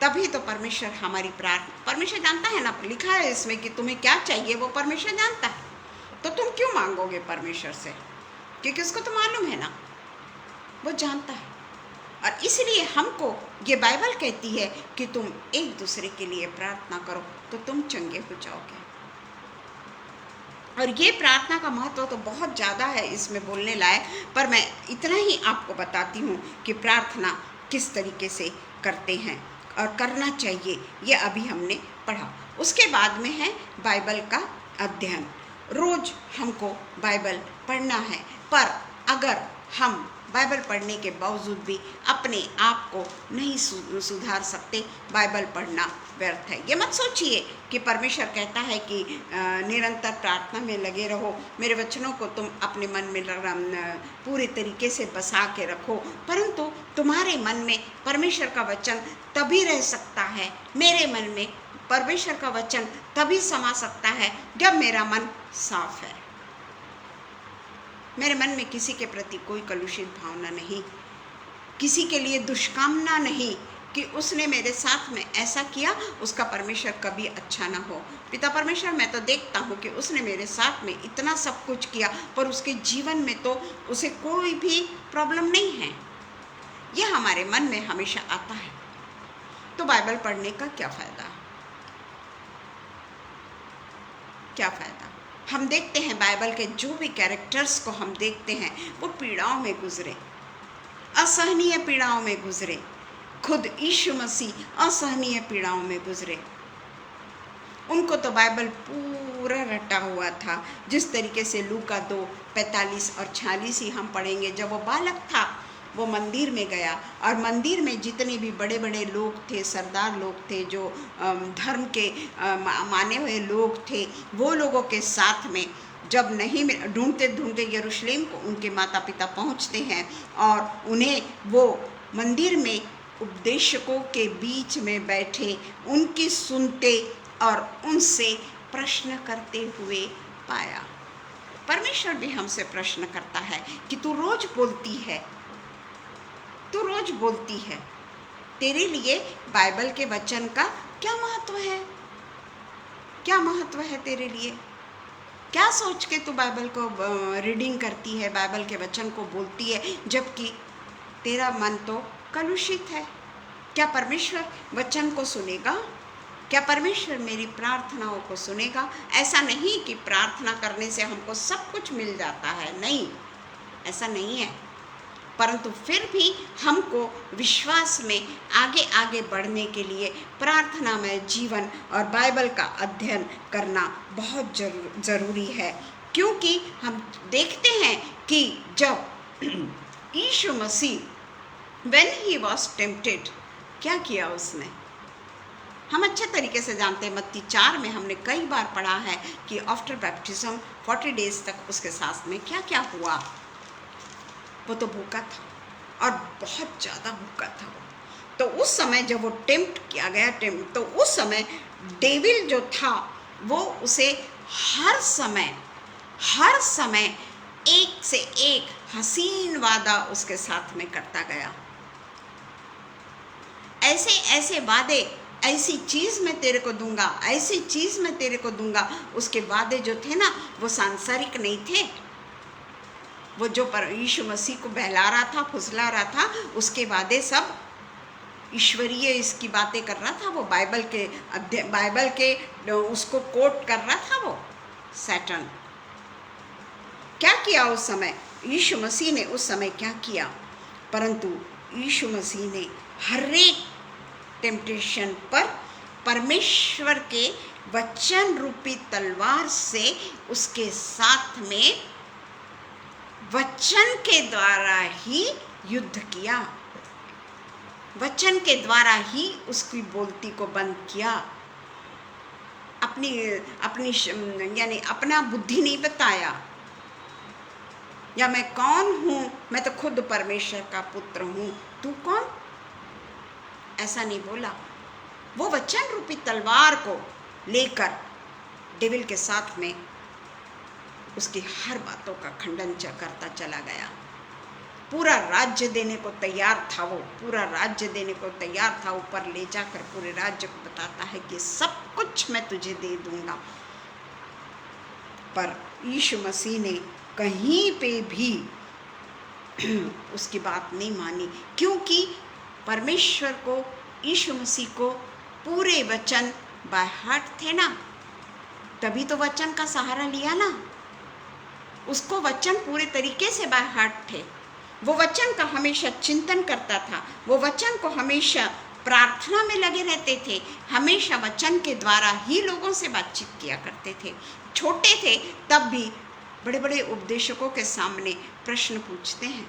तभी तो परमेश्वर हमारी प्रार्थना, परमेश्वर जानता है ना, लिखा है इसमें कि तुम्हें क्या चाहिए वो परमेश्वर जानता है। तो तुम क्यों मांगोगे परमेश्वर से? क्योंकि उसको तो मालूम है ना, वो जानता है। और इसलिए हमको ये बाइबल कहती है कि तुम एक दूसरे के लिए प्रार्थना करो तो तुम चंगे हो जाओगे। और ये प्रार्थना का महत्व तो बहुत ज़्यादा है इसमें बोलने लायक, पर मैं इतना ही आपको बताती हूँ कि प्रार्थना किस तरीके से करते हैं और करना चाहिए, ये अभी हमने पढ़ा। उसके बाद में है बाइबल का अध्ययन। रोज़ हमको बाइबल पढ़ना है, पर अगर हम बाइबल पढ़ने के बावजूद भी अपने आप को नहीं सुधार सकते, बाइबल पढ़ना व्यर्थ है। ये मत सोचिए कि परमेश्वर कहता है कि निरंतर प्रार्थना में लगे रहो, मेरे वचनों को तुम अपने मन में पूरे तरीके से बसा के रखो। परंतु तुम्हारे मन में परमेश्वर का वचन तभी रह सकता है, मेरे मन में परमेश्वर का वचन तभी समा सकता है जब मेरा मन साफ है। मेरे मन में किसी के प्रति कोई कलुषित भावना नहीं, किसी के लिए दुष्कामना नहीं कि उसने मेरे साथ में ऐसा किया उसका परमेश्वर कभी अच्छा ना हो। पिता परमेश्वर, मैं तो देखता हूँ कि उसने मेरे साथ में इतना सब कुछ किया पर उसके जीवन में तो उसे कोई भी प्रॉब्लम नहीं है। यह हमारे मन में हमेशा आता है। तो बाइबल पढ़ने का क्या फ़ायदा? क्या फ़ायदा? हम देखते हैं बाइबल के जो भी कैरेक्टर्स को हम देखते हैं वो पीड़ाओं में गुजरे, असहनीय पीड़ाओं में गुजरे। खुद यीशु मसीह असहनीय पीड़ाओं में गुजरे। उनको तो बाइबल पूरा रटा हुआ था। जिस तरीके से लूका 2:45 और 46 ही हम पढ़ेंगे, जब वो बालक था वो मंदिर में गया और मंदिर में जितने भी बड़े बड़े लोग थे, सरदार लोग थे, जो धर्म के माने हुए लोग थे, वो लोगों के साथ में जब नहीं ढूंढते ढूंढते यरूशलेम को उनके माता पिता पहुंचते हैं और उन्हें वो मंदिर में उपदेशकों के बीच में बैठे उनकी सुनते और उनसे प्रश्न करते हुए पाया। परमेश्वर भी हमसे प्रश्न करता है कि तू रोज बोलती है, तू रोज बोलती है, तेरे लिए बाइबल के वचन का क्या महत्व है? क्या महत्व है तेरे लिए? क्या सोच के तू बाइबल को रीडिंग करती है, बाइबल के वचन को बोलती है, जबकि तेरा मन तो कलुषित है? क्या परमेश्वर वचन को सुनेगा? क्या परमेश्वर मेरी प्रार्थनाओं को सुनेगा? ऐसा नहीं कि प्रार्थना करने से हमको सब कुछ मिल जाता है, नहीं, ऐसा नहीं है। परंतु फिर भी हमको विश्वास में आगे आगे बढ़ने के लिए प्रार्थना में जीवन और बाइबल का अध्ययन करना बहुत ज़रूरी है। क्योंकि हम देखते हैं कि जब यीशु मसीह when he was tempted, क्या किया उसने? हम अच्छे तरीके से जानते हैं, मत्ती 4 में हमने कई बार पढ़ा है कि आफ्टर बैप्टिज्म 40 डेज तक उसके साथ में क्या क्या हुआ। वो तो भूखा था और बहुत ज़्यादा भूखा था वो। तो उस समय जब वो टेम्प्ट किया गया, तो उस समय डेविल जो था वो उसे हर समय एक से एक हसीन वादा उसके साथ में करता गया। ऐसे ऐसे वादे, ऐसी चीज़ मैं तेरे को दूंगा, ऐसी चीज़ मैं तेरे को दूंगा। उसके वादे जो थे ना वो सांसारिक नहीं थे। वो जो पर यीशु मसीह को बहला रहा था, फुसला रहा था, उसके वादे सब ईश्वरीय इसकी बातें कर रहा था। वो बाइबल के उसको कोट कर रहा था वो सैटन। क्या किया उस समय यीशु मसीह ने? उस समय क्या किया? परंतु यीशु मसीह ने हर एक टेम्पटेशन पर परमेश्वर के वचन रूपी तलवार से उसके साथ में वचन के द्वारा ही युद्ध किया, वचन के द्वारा ही उसकी बोलती को बंद किया। अपनी यानी अपना बुद्धि नहीं बताया, या मैं कौन हूँ, मैं तो खुद परमेश्वर का पुत्र हूँ, तू कौन? ऐसा नहीं बोला। वो वचन रूपी तलवार को लेकर डेविल के साथ में उसकी हर बातों का खंडन करता चला गया। पूरा राज्य देने को तैयार था वो, पूरा राज्य देने को तैयार था। ऊपर ले जाकर पूरे राज्य को बताता है कि सब कुछ मैं तुझे दे दूंगा। पर यीशु मसीह ने कहीं पे भी उसकी बात नहीं मानी, क्योंकि परमेश्वर को, यीशु मसीह को पूरे वचन बाय हार्ट थे ना, तभी तो वचन का सहारा लिया ना। उसको वचन पूरे तरीके से बाय हार्ट थे। वो वचन का हमेशा चिंतन करता था, वो वचन को हमेशा प्रार्थना में लगे रहते थे, हमेशा वचन के द्वारा ही लोगों से बातचीत किया करते थे। छोटे थे तब भी बड़े बड़े उपदेशकों के सामने प्रश्न पूछते हैं,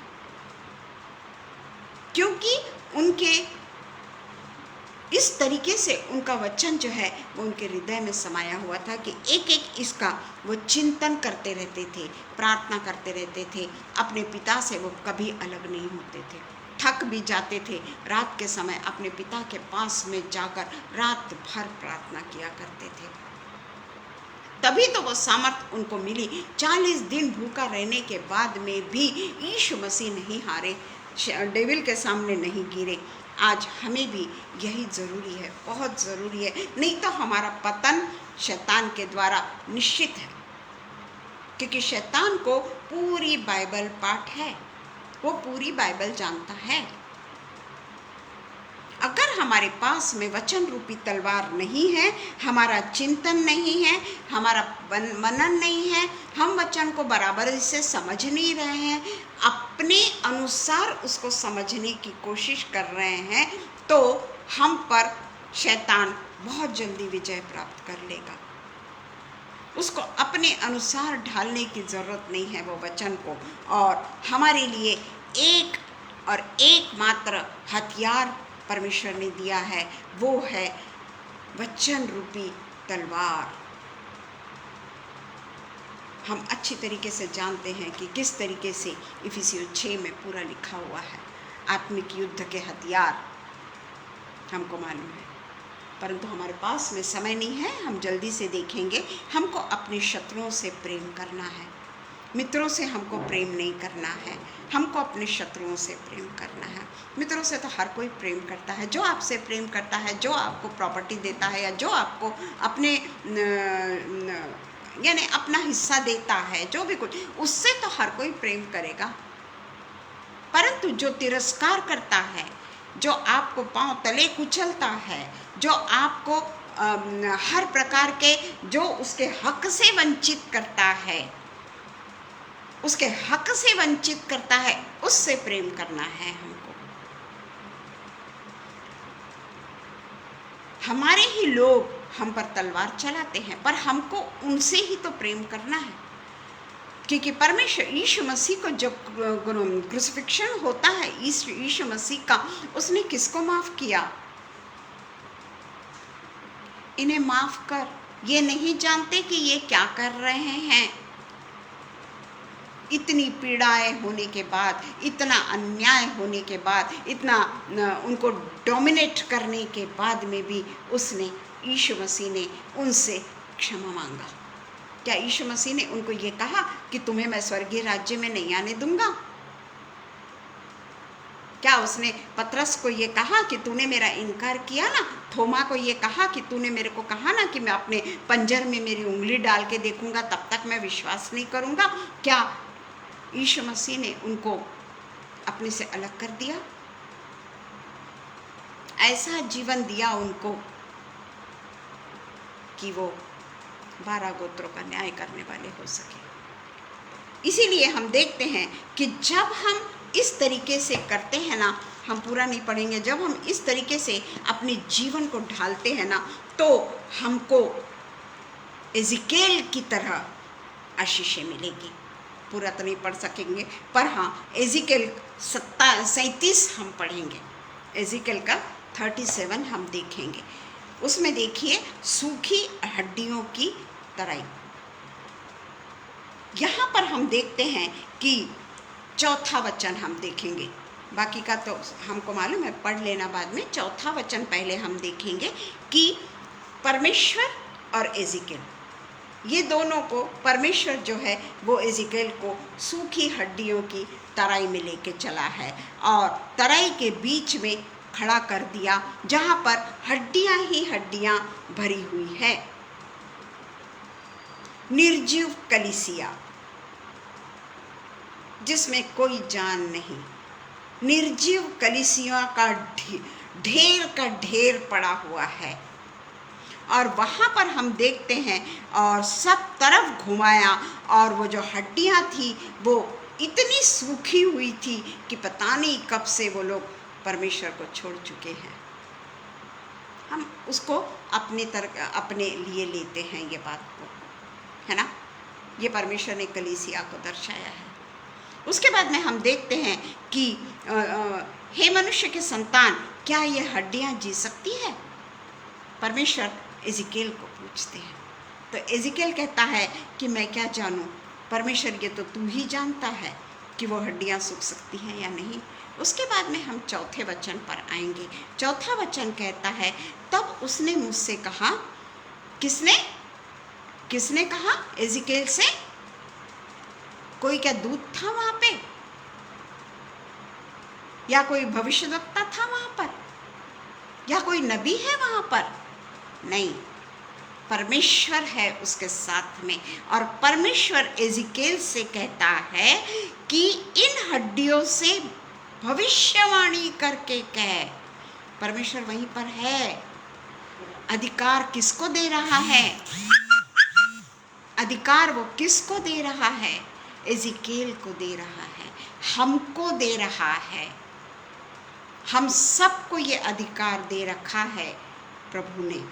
क्योंकि उनके इस तरीके से उनका वचन जो है वो उनके हृदय में समाया हुआ था कि एक एक इसका वो चिंतन करते रहते थे, प्रार्थना करते रहते थे। अपने पिता से वो कभी अलग नहीं होते थे। थक भी जाते थे, रात के समय अपने पिता के पास में जाकर रात भर प्रार्थना किया करते थे। तभी तो वो सामर्थ उनको मिली। 40 दिन भूखा रहने के बाद में भी यीशु मसीह नहीं हारे, डेविल के सामने नहीं गिरे। आज हमें भी यही ज़रूरी है, बहुत ज़रूरी है, नहीं तो हमारा पतन शैतान के द्वारा निश्चित है। क्योंकि शैतान को पूरी बाइबल पाठ है, वो पूरी बाइबल जानता है। अगर हमारे पास में वचन रूपी तलवार नहीं है, हमारा चिंतन नहीं है, हमारा मनन नहीं है, हम वचन को बराबर से समझ नहीं रहे हैं, अपने अनुसार उसको समझने की कोशिश कर रहे हैं, तो हम पर शैतान बहुत जल्दी विजय प्राप्त कर लेगा। उसको अपने अनुसार ढालने की ज़रूरत नहीं है वो वचन को। और हमारे लिए एक और एकमात्र हथियार परमेश्वर ने दिया है, वो है वचन रूपी तलवार। हम अच्छी तरीके से जानते हैं कि किस तरीके से इफिसियों 6 में पूरा लिखा हुआ है। आत्मिक युद्ध के हथियार हमको मालूम है, परंतु हमारे पास में समय नहीं है, हम जल्दी से देखेंगे। हमको अपने शत्रुओं से प्रेम करना है, मित्रों से हमको प्रेम नहीं करना है, हमको अपने शत्रुओं से प्रेम करना है। मित्रों से तो हर कोई प्रेम करता है, जो आपसे प्रेम करता है, जो आपको प्रॉपर्टी देता है, या जो आपको अपने यानी अपना हिस्सा देता है, जो भी कुछ, उससे तो हर कोई प्रेम करेगा। परंतु जो तिरस्कार करता है, जो आपको पांव तले कुचलता है, जो आपको हर प्रकार के, जो उसके हक से वंचित करता है, उसके हक से वंचित करता है, उससे प्रेम करना है हमको। हमारे ही लोग हम पर तलवार चलाते हैं, पर हमको उनसे ही तो प्रेम करना है। क्योंकि परमेश्वर यीशु मसीह को जब क्रूसिफिक्शन होता है, यीशु मसीह का, उसने किसको माफ़ किया? इन्हें माफ कर, ये नहीं जानते कि ये क्या कर रहे हैं। इतनी पीड़ाएं होने के बाद, इतना अन्याय होने के बाद, इतना उनको डोमिनेट करने के बाद में भी उसने, यीशु मसीह ने उनसे क्षमा मांगा। क्या यीशु मसीह ने उनको ये कहा कि तुम्हें मैं स्वर्गीय राज्य में नहीं आने दूंगा? क्या उसने पतरस को ये कहा कि तूने मेरा इनकार किया ना? थोमा को ये कहा कि तूने मेरे को कहा ना कि मैं अपने पंजर में मेरी उंगली डाल के देखूंगा तब तक मैं विश्वास नहीं करूंगा? क्या यीशु मसीह ने उनको अपने से अलग कर दिया? ऐसा जीवन दिया उनको कि वो 12 गोत्रों का न्याय करने वाले हो सके। इसीलिए हम देखते हैं कि जब हम इस तरीके से करते हैं ना, हम पूरा नहीं पढ़ेंगे, जब हम इस तरीके से अपने जीवन को ढालते हैं ना, तो हमको एजिकेल की तरह आशीषें मिलेगी। पूरा तो नहीं पढ़ सकेंगे, पर हाँ एजिकेल 37 हम पढ़ेंगे। एजिकेल का 37 हम देखेंगे। उसमें देखिए, सूखी हड्डियों की तराई। यहाँ पर हम देखते हैं कि चौथा वचन हम देखेंगे, बाकी का तो हमको मालूम है, पढ़ लेना बाद में। चौथा वचन पहले हम देखेंगे कि परमेश्वर और एजिकेल, ये दोनों को, परमेश्वर जो है वो एजिकेल को सूखी हड्डियों की तराई में लेके चला है और तराई के बीच में खड़ा कर दिया, जहाँ पर हड्डियाँ ही हड्डियाँ भरी हुई है। निर्जीव कलीसिया जिसमें कोई जान नहीं, निर्जीव कलीसिया का ढेर का ढेर पड़ा हुआ है। और वहाँ पर हम देखते हैं और सब तरफ घुमाया, और वो जो हड्डियाँ थी वो इतनी सूखी हुई थी कि पता नहीं कब से वो लोग परमेश्वर को छोड़ चुके हैं। हम उसको अपने लिए लेते हैं ये बात को, है ना। ये परमेश्वर ने कलीसिया को दर्शाया है। उसके बाद में हम देखते हैं कि हे मनुष्य के संतान, क्या ये हड्डियाँ जी सकती है? परमेश्वर एजिकेल को पूछते हैं, तो एजिकेल कहता है कि मैं क्या जानूं, परमेश्वर ये तो तू ही जानता है कि वो हड्डियाँ सूख सकती हैं या नहीं। उसके बाद में हम चौथे वचन पर आएंगे। चौथा वचन कहता है, तब उसने मुझसे कहा, किसने कहा? एजिकेल से। कोई क्या दूत था वहाँ पे, या कोई भविष्यवक्ता था वहाँ पर, या कोई नबी है वहाँ पर? नहीं, परमेश्वर है उसके साथ में। और परमेश्वर एजिकेल से कहता है कि इन हड्डियों से भविष्यवाणी करके कह। परमेश्वर वहीं पर है। अधिकार किसको दे रहा है? अधिकार वो किसको दे रहा है? एजिकेल को दे रहा है, हमको दे रहा है। हम सबको ये अधिकार दे रखा है प्रभु ने।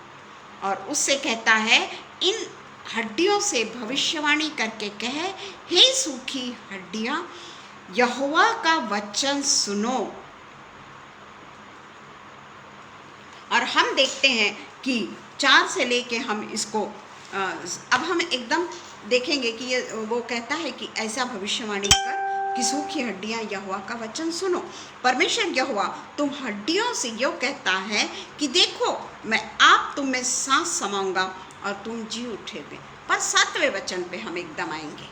और उससे कहता है, इन हड्डियों से भविष्यवाणी करके कह, हे सूखी हड्डियां, यहोवा का वचन सुनो। और हम देखते हैं कि 4 से लेके हम इसको अब हम एकदम देखेंगे कि ये वो कहता है कि ऐसा भविष्यवाणी कर कि सूखी हड्डियां यहोवा का वचन सुनो। परमेश्वर यहोवा तुम हड्डियों से यो कहता है कि देखो, मैं आप तुम में सांस समाऊंगा और तुम जी उठोगे। पर 7वें वचन पे हम एकदम आएंगे,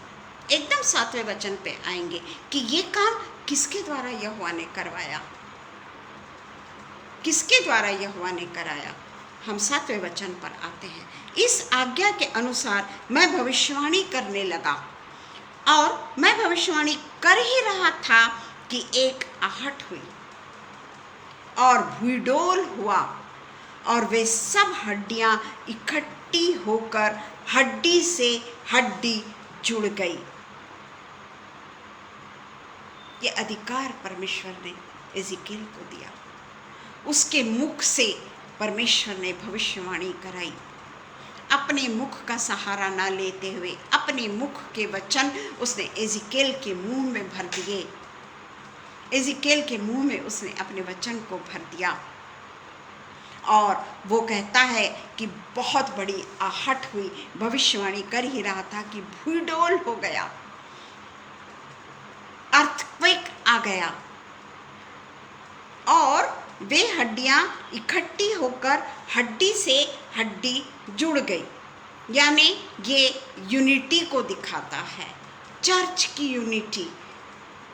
एकदम 7वें वचन पे आएंगे कि ये काम किसके द्वारा यहोवा ने करवाया, किसके द्वारा यहोवा ने कराया। हम 7वें वचन पर आते हैं। इस आज्ञा के अनुसार मैं भविष्यवाणी करने लगा, और मैं भविष्यवाणी कर ही रहा था कि एक आहट हुई और भूडोल हुआ, और वे सब हड्डियां इकट्ठी होकर हड्डी से हड्डी जुड़ गई। ये अधिकार परमेश्वर ने एजिकेल को दिया। उसके मुख से परमेश्वर ने भविष्यवाणी कराई। अपने मुख का सहारा ना लेते हुए अपने मुख के वचन उसने एजिकेल के मुंह में भर दिए। एजिकेल के मुंह में उसने अपने वचन को भर दिया। और वो कहता है कि बहुत बड़ी आहट हुई, भविष्यवाणी कर ही रहा था कि भूडोल हो गया, अर्थक्वेक आ गया और वे हड्डियां इकट्ठी होकर हड्डी से हड्डी जुड़ गई। यानी ये यूनिटी को दिखाता है, चर्च की यूनिटी,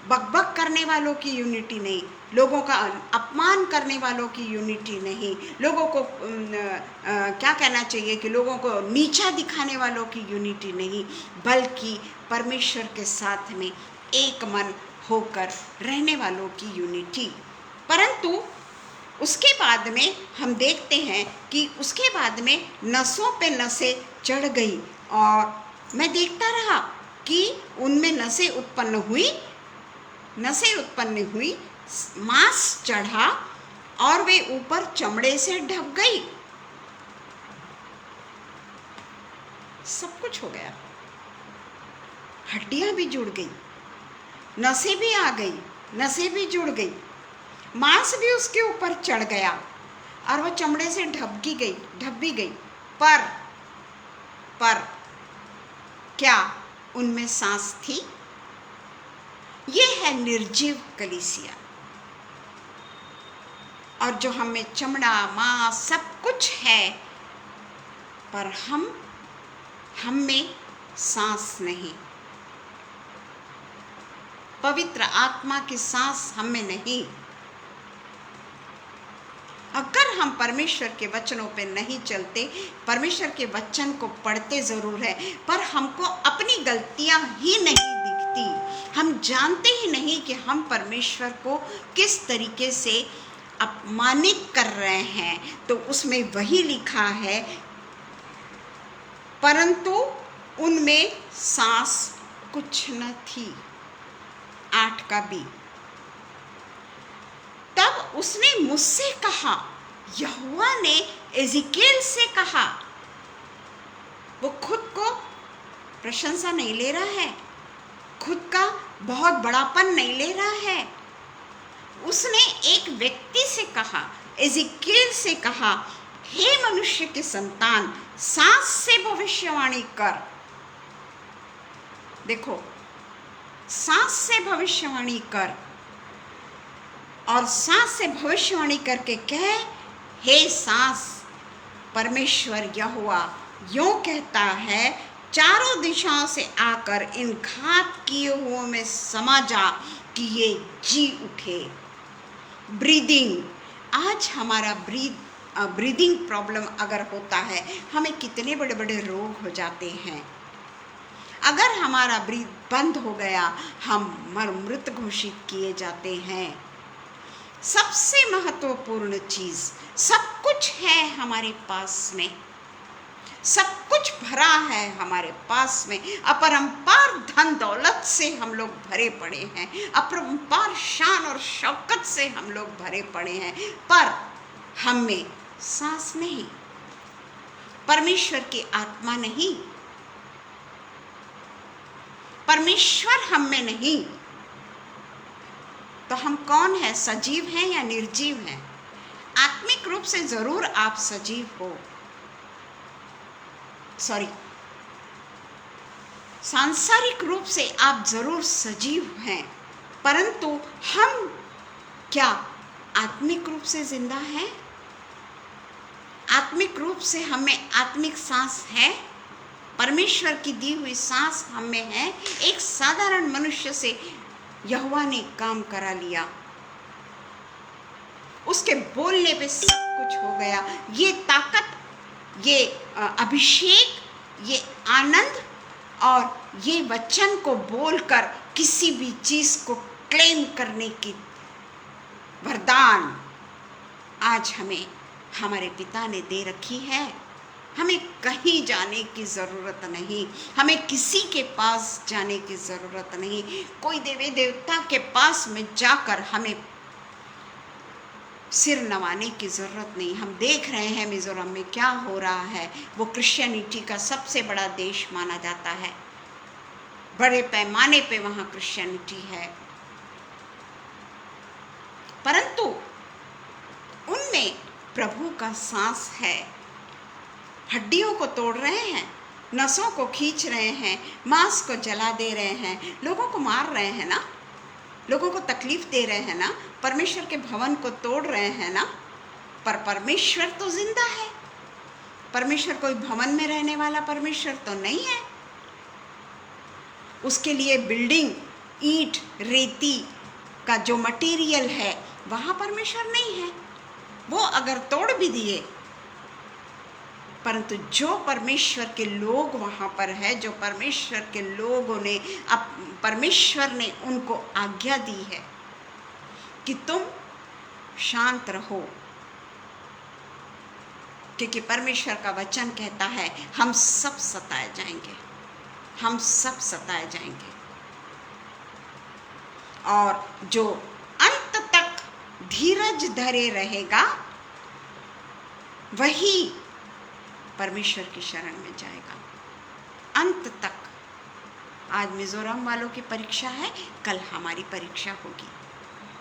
बकबक करने वालों की यूनिटी नहीं, लोगों का अपमान करने वालों की यूनिटी नहीं, लोगों को क्या कहना चाहिए कि लोगों को नीचा दिखाने वालों की यूनिटी नहीं, बल्कि परमेश्वर के साथ में एक मन होकर रहने वालों की यूनिटी। परंतु उसके बाद में हम देखते हैं कि उसके बाद में नसों पे नसें चढ़ गई और मैं देखता रहा कि उनमें नसें उत्पन्न हुई, मांस चढ़ा और वे ऊपर चमड़े से ढक गई। सब कुछ हो गया, हड्डियां भी जुड़ गई, नसें भी आ गई, नसें भी जुड़ गई, मांस भी उसके ऊपर चढ़ गया और वो चमड़े से ढप भी गई। पर क्या उनमें सांस थी? ये है निर्जीव कलीसिया। और जो हमें चमड़ा मांस सब कुछ है, पर हम में सांस नहीं, पवित्र आत्मा की सांस हम में नहीं। अगर हम परमेश्वर के वचनों पे नहीं चलते, परमेश्वर के वचन को पढ़ते ज़रूर है, पर हमको अपनी गलतियां ही नहीं दिखती, हम जानते ही नहीं कि हम परमेश्वर को किस तरीके से अपमानित कर रहे हैं। तो उसमें वही लिखा है, परंतु उनमें सांस कुछ न थी। 8 का बी। तब उसने मुझसे कहा, यहोवा ने एजिकेल से कहा, वो खुद को प्रशंसा नहीं ले रहा है, खुद का बहुत बड़ापन नहीं ले रहा है। उसने एक व्यक्ति से कहा, एजिकेल से कहा, हे मनुष्य के संतान, सांस से भविष्यवाणी कर। देखो, सांस से भविष्यवाणी कर और सांस से भविष्यवाणी करके कह, हे सांस, परमेश्वर यहोवा यूं कहता है, चारों दिशाओं से आकर इन घात किए हुओं में समा जा कि ये जी उठे। ब्रीदिंग, आज हमारा ब्रीदिंग प्रॉब्लम अगर होता है, हमें कितने बड़े बड़े रोग हो जाते हैं। अगर हमारा ब्रीथ बंद हो गया, हम मृत घोषित किए जाते हैं। सबसे महत्वपूर्ण चीज, सब कुछ है हमारे पास में, सब कुछ भरा है हमारे पास में, अपरंपार धन दौलत से हम लोग भरे पड़े हैं, अपरंपार शान और शौकत से हम लोग भरे पड़े हैं, पर हम में सांस नहीं, परमेश्वर की आत्मा नहीं, परमेश्वर हम में नहीं। तो हम कौन है? सजीव हैं या निर्जीव हैं? आत्मिक रूप से जरूर आप सजीव हो, सांसारिक रूप से आप जरूर सजीव हैं, परंतु हम क्या आत्मिक रूप से जिंदा हैं? आत्मिक रूप से हमें आत्मिक सांस है, परमेश्वर की दी हुई सांस हम में है। एक साधारण मनुष्य से यहोवा ने काम करा लिया, उसके बोलने पे सब कुछ हो गया। ये ताकत, ये अभिषेक, ये आनंद और ये वचन को बोलकर किसी भी चीज को क्लेम करने की वरदान आज हमें हमारे पिता ने दे रखी है। हमें कहीं जाने की ज़रूरत नहीं, हमें किसी के पास जाने की ज़रूरत नहीं, कोई देवी देवता के पास में जाकर हमें सिर नवाने की ज़रूरत नहीं। हम देख रहे हैं मिज़ोरम में क्या हो रहा है। वो क्रिश्चियनिटी का सबसे बड़ा देश माना जाता है, बड़े पैमाने पे वहाँ क्रिश्चियनिटी है, परंतु उनमें प्रभु का सांस है। हड्डियों को तोड़ रहे हैं, नसों को खींच रहे हैं, मांस को जला दे रहे हैं, लोगों को मार रहे हैं ना, लोगों को तकलीफ दे रहे हैं ना, परमेश्वर के भवन को तोड़ रहे हैं ना, पर परमेश्वर तो जिंदा है। परमेश्वर कोई भवन में रहने वाला परमेश्वर तो नहीं है। उसके लिए बिल्डिंग, ईंट, रेती का जो मटेरियल है वहाँ परमेश्वर नहीं है। वो अगर तोड़ भी दिए, परंतु जो परमेश्वर के लोग वहाँ पर है, जो परमेश्वर के लोगों ने, अब परमेश्वर ने उनको आज्ञा दी है कि तुम शांत रहो, क्योंकि परमेश्वर का वचन कहता है हम सब सताए जाएंगे, हम सब सताए जाएंगे। और जो अंत तक धीरज धरे रहेगा वही परमेश्वर की शरण में जाएगा अंत तक। आज मिजोरम वालों की परीक्षा है, कल हमारी परीक्षा होगी,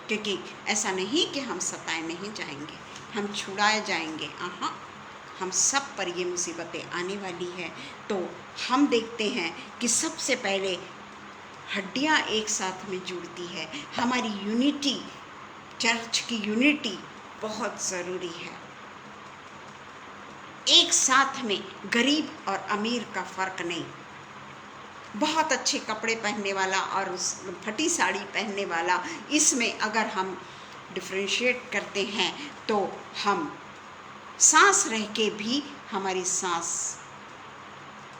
क्योंकि ऐसा नहीं कि हम सताए नहीं जाएंगे, हम छुड़ाए जाएंगे। हम सब पर ये मुसीबतें आने वाली है। तो हम देखते हैं कि सबसे पहले हड्डियां एक साथ में जुड़ती है। हमारी यूनिटी, चर्च की यूनिटी बहुत ज़रूरी है। एक साथ में गरीब और अमीर का फ़र्क नहीं, बहुत अच्छे कपड़े पहनने वाला और उस फटी साड़ी पहनने वाला, इसमें अगर हम डिफ्रेंशिएट करते हैं तो हम सांस रह के भी हमारी सांस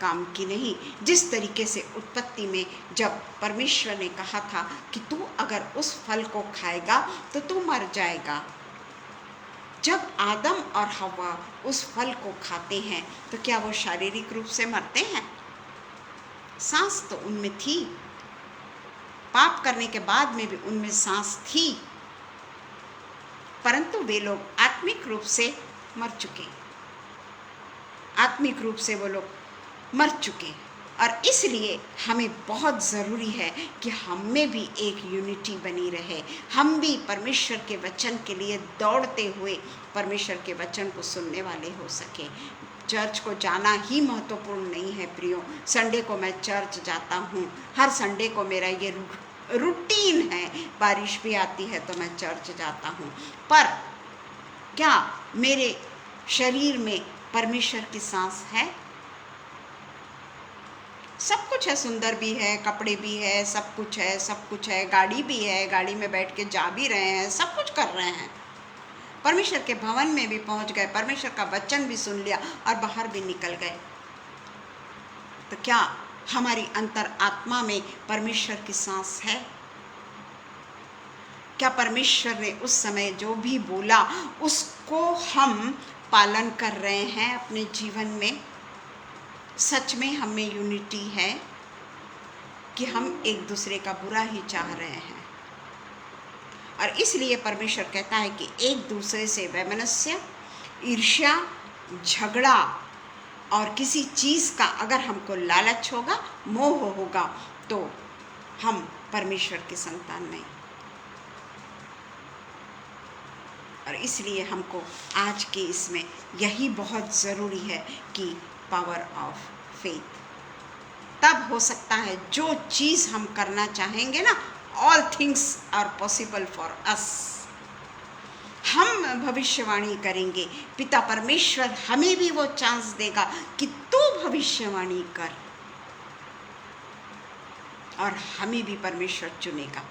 काम की नहीं। जिस तरीके से उत्पत्ति में जब परमेश्वर ने कहा था कि तू अगर उस फल को खाएगा तो तू मर जाएगा, जब आदम और हव्वा उस फल को खाते हैं तो क्या वो शारीरिक रूप से मरते हैं? सांस तो उनमें थी, पाप करने के बाद में भी उनमें सांस थी, परंतु वे लोग आत्मिक रूप से मर चुके, आत्मिक रूप से वो लोग मर चुके। और इसलिए हमें बहुत ज़रूरी है कि हम में भी एक यूनिटी बनी रहे, हम भी परमेश्वर के वचन के लिए दौड़ते हुए परमेश्वर के वचन को सुनने वाले हो सके। चर्च को जाना ही महत्वपूर्ण नहीं है प्रियो। संडे को मैं चर्च जाता हूँ, हर संडे को मेरा ये रूटीन है, बारिश भी आती है तो मैं चर्च जाता हूँ, पर क्या मेरे शरीर में परमेश्वर की सांस है? सब कुछ है, सुंदर भी है, कपड़े भी है, सब कुछ है, सब कुछ है, गाड़ी भी है, गाड़ी में बैठ के जा भी रहे हैं, सब कुछ कर रहे हैं, परमेश्वर के भवन में भी पहुंच गए, परमेश्वर का वचन भी सुन लिया और बाहर भी निकल गए। तो क्या हमारी अंतर आत्मा में परमेश्वर की सांस है? क्या परमेश्वर ने उस समय जो भी बोला उसको हम पालन कर रहे हैं अपने जीवन में? सच में हम में यूनिटी है कि हम एक दूसरे का बुरा ही चाह रहे हैं? और इसलिए परमेश्वर कहता है कि एक दूसरे से वैमनस्य, ईर्ष्या, झगड़ा और किसी चीज़ का अगर हमको लालच होगा, मोह होगा, तो हम परमेश्वर की संतान नहीं। और इसलिए हमको आज के इसमें यही बहुत ज़रूरी है कि पावर ऑफ फेथ, तब हो सकता है जो चीज़ हम करना चाहेंगे ना, all things are possible for us. हम भविष्यवाणी करेंगे, पिता परमेश्वर हमें भी वो चांस देगा कि तू भविष्यवाणी कर, और हमें भी परमेश्वर चुनेगा।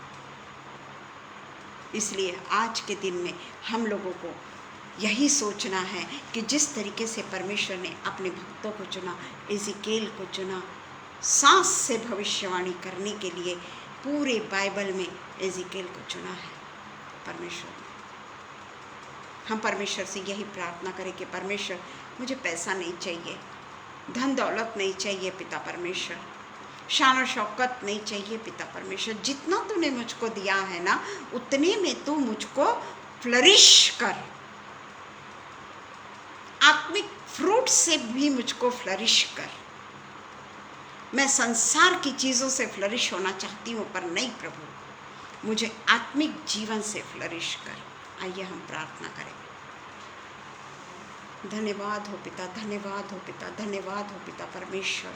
इसलिए आज के दिन में हम लोगों को यही सोचना है कि जिस तरीके से परमेश्वर ने अपने भक्तों को चुना, एजिकेल को चुना सांस से भविष्यवाणी करने के लिए, पूरे बाइबल में एजिकेल को चुना है परमेश्वर ने। हम परमेश्वर से यही प्रार्थना करें कि परमेश्वर मुझे पैसा नहीं चाहिए, धन दौलत नहीं चाहिए पिता परमेश्वर, शान और शौकत नहीं चाहिए पिता परमेश्वर, जितना तूने मुझको दिया है ना उतने में तू मुझको फ्लरिश कर, आत्मिक फ्रूट से भी मुझको फ्लरिश कर। मैं संसार की चीज़ों से फ्लरिश होना चाहती हूँ, पर नहीं प्रभु, मुझे आत्मिक जीवन से फ्लरिश कर। आइए हम प्रार्थना करें। धन्यवाद हो पिता, धन्यवाद हो पिता, धन्यवाद हो पिता परमेश्वर।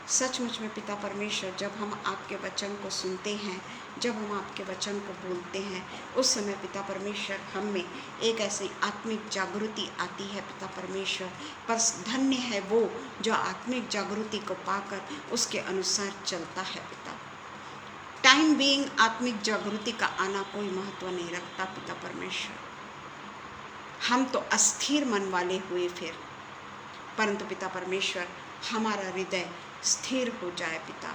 सचमुच में पिता परमेश्वर, जब हम आपके वचन को सुनते हैं, जब हम आपके वचन को बोलते हैं, उस समय पिता परमेश्वर हम में एक ऐसी आत्मिक जागृति आती है पिता परमेश्वर। पर धन्य है वो जो आत्मिक जागृति को पाकर उसके अनुसार चलता है पिता। टाइम बीइंग आत्मिक जागृति का आना कोई महत्व नहीं रखता पिता परमेश्वर। हम तो अस्थिर मन वाले हुए फिर, परंतु पिता परमेश्वर हमारा हृदय स्थिर हो जाए पिता।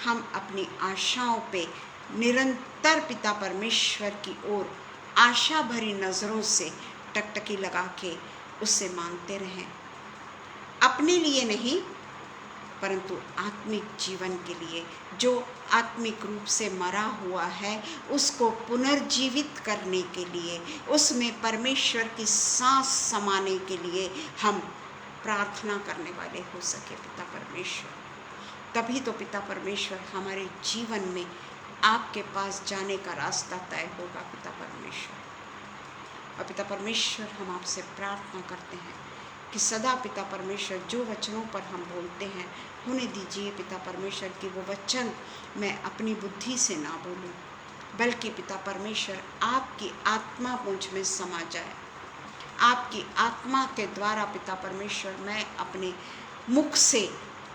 हम अपनी आशाओं पे निरंतर पिता परमेश्वर की ओर आशा भरी नज़रों से टकटकी लगा के उससे मांगते रहें, अपने लिए नहीं परंतु आत्मिक जीवन के लिए। जो आत्मिक रूप से मरा हुआ है उसको पुनर्जीवित करने के लिए, उसमें परमेश्वर की सांस समाने के लिए हम प्रार्थना करने वाले हो सके पिता परमेश्वर। तभी तो पिता परमेश्वर हमारे जीवन में आपके पास जाने का रास्ता तय होगा पिता परमेश्वर। और पिता परमेश्वर हम आपसे प्रार्थना करते हैं कि सदा पिता परमेश्वर जो वचनों पर हम बोलते हैं होने दीजिए पिता परमेश्वर कि वो वचन मैं अपनी बुद्धि से ना बोलूं, बल्कि पिता परमेश्वर आपकी आत्मा मुझ में समा जाए। आपकी आत्मा के द्वारा पिता परमेश्वर मैं अपने मुख से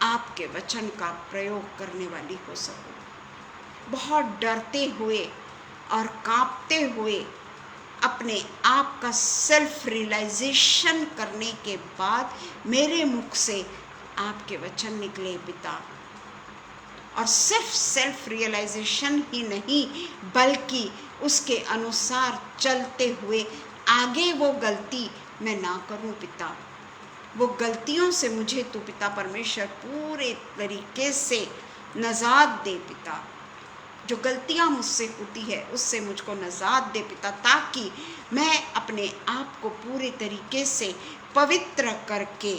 आपके वचन का प्रयोग करने वाली हो सकूं। बहुत डरते हुए और कांपते हुए अपने आप का सेल्फ रियलाइजेशन करने के बाद मेरे मुख से आपके वचन निकले पिता। और सिर्फ सेल्फ रियलाइजेशन ही नहीं बल्कि उसके अनुसार चलते हुए आगे वो गलती मैं ना करूं पिता। वो गलतियों से मुझे तो पिता परमेश्वर पूरे तरीके से नजात दे पिता। जो गलतियां मुझसे होती है उससे मुझको नजात दे पिता, ताकि मैं अपने आप को पूरे तरीके से पवित्र करके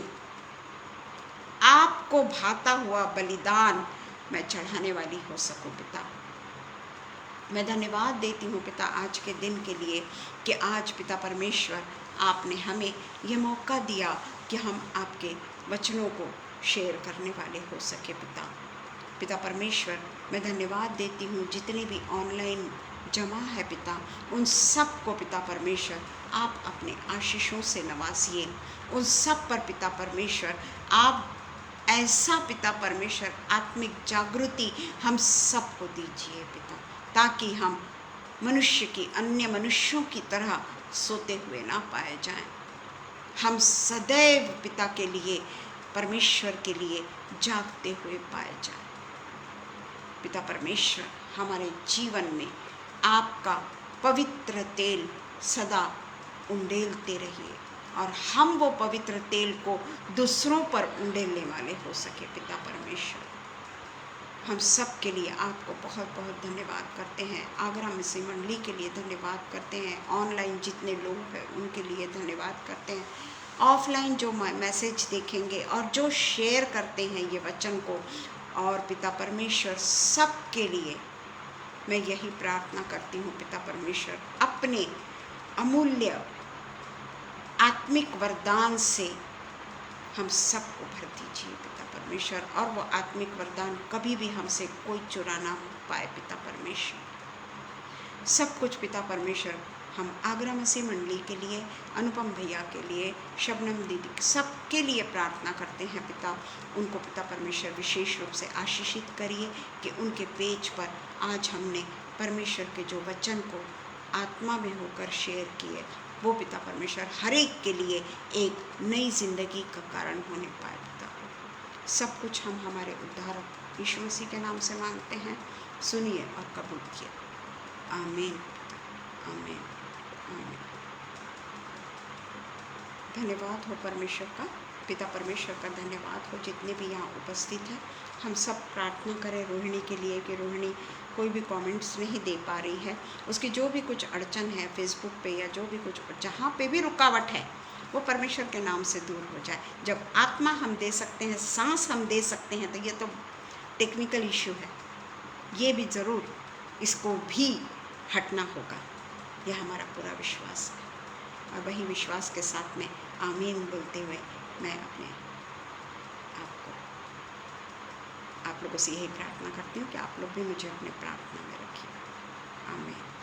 आपको भाता हुआ बलिदान मैं चढ़ाने वाली हो सकूं पिता। मैं धन्यवाद देती हूँ पिता आज के दिन के लिए कि आज पिता परमेश्वर आपने हमें ये मौका दिया कि हम आपके वचनों को शेयर करने वाले हो सके पिता। पिता परमेश्वर मैं धन्यवाद देती हूँ जितने भी ऑनलाइन जमा है पिता, उन सब को पिता परमेश्वर आप अपने आशीषों से नवाजिए। उन सब पर पिता परमेश्वर आप ऐसा पिता परमेश्वर आत्मिक जागृति हम सबको दीजिए पिता, ताकि हम मनुष्य की अन्य मनुष्यों की तरह सोते हुए ना पाए जाएं। हम सदैव पिता के लिए, परमेश्वर के लिए जागते हुए पाए जाएं। पिता परमेश्वर हमारे जीवन में आपका पवित्र तेल सदा उंडेलते रहिए और हम वो पवित्र तेल को दूसरों पर उंडेलने वाले हो सके पिता परमेश्वर। हम सब के लिए आपको बहुत बहुत धन्यवाद करते हैं। आगरा मिशन मंडली के लिए धन्यवाद करते हैं। ऑनलाइन जितने लोग हैं उनके लिए धन्यवाद करते हैं। ऑफलाइन जो मैसेज देखेंगे और जो शेयर करते हैं ये वचन को, और पिता परमेश्वर सब के लिए मैं यही प्रार्थना करती हूँ पिता परमेश्वर, अपने अमूल्य आत्मिक वरदान से हम सबको भर दीजिए पिता परमेश्वर, और वो आत्मिक वरदान कभी भी हमसे कोई चुरा ना पाए पिता परमेश्वर। सब कुछ पिता परमेश्वर हम आगरा मसीह मंडली के लिए, अनुपम भैया के लिए, शबनम दीदी, सबके लिए प्रार्थना करते हैं पिता। उनको पिता परमेश्वर विशेष रूप से आशीषित करिए कि उनके पेज पर आज हमने परमेश्वर के जो वचन को आत्मा में होकर शेयर किए वो पिता परमेश्वर हर एक के लिए एक नई जिंदगी का कारण होने पाए पिता। सब कुछ हम हमारे उद्धारक यीशु मसीह के नाम से मांगते हैं, सुनिए और कबूल किए। आमीन, आमीन, आमीन। धन्यवाद हो परमेश्वर का, पिता परमेश्वर का धन्यवाद हो जितने भी यहाँ उपस्थित हैं। हम सब प्रार्थना करें रोहिणी के लिए कि रोहिणी कोई भी कमेंट्स नहीं दे पा रही है, उसकी जो भी कुछ अड़चन है फेसबुक पे या जो भी कुछ जहाँ पे भी रुकावट है वो परमेश्वर के नाम से दूर हो जाए। जब आत्मा हम दे सकते हैं, सांस हम दे सकते हैं, तो ये तो टेक्निकल इशू है, ये भी ज़रूर इसको भी हटना होगा, यह हमारा पूरा विश्वास है। और वही विश्वास के साथ में आमीन बोलते हुए मैं अपने आप लोगों से यही प्रार्थना करती हूँ कि आप लोग भी मुझे अपने प्रार्थना में रखिए। आमीन।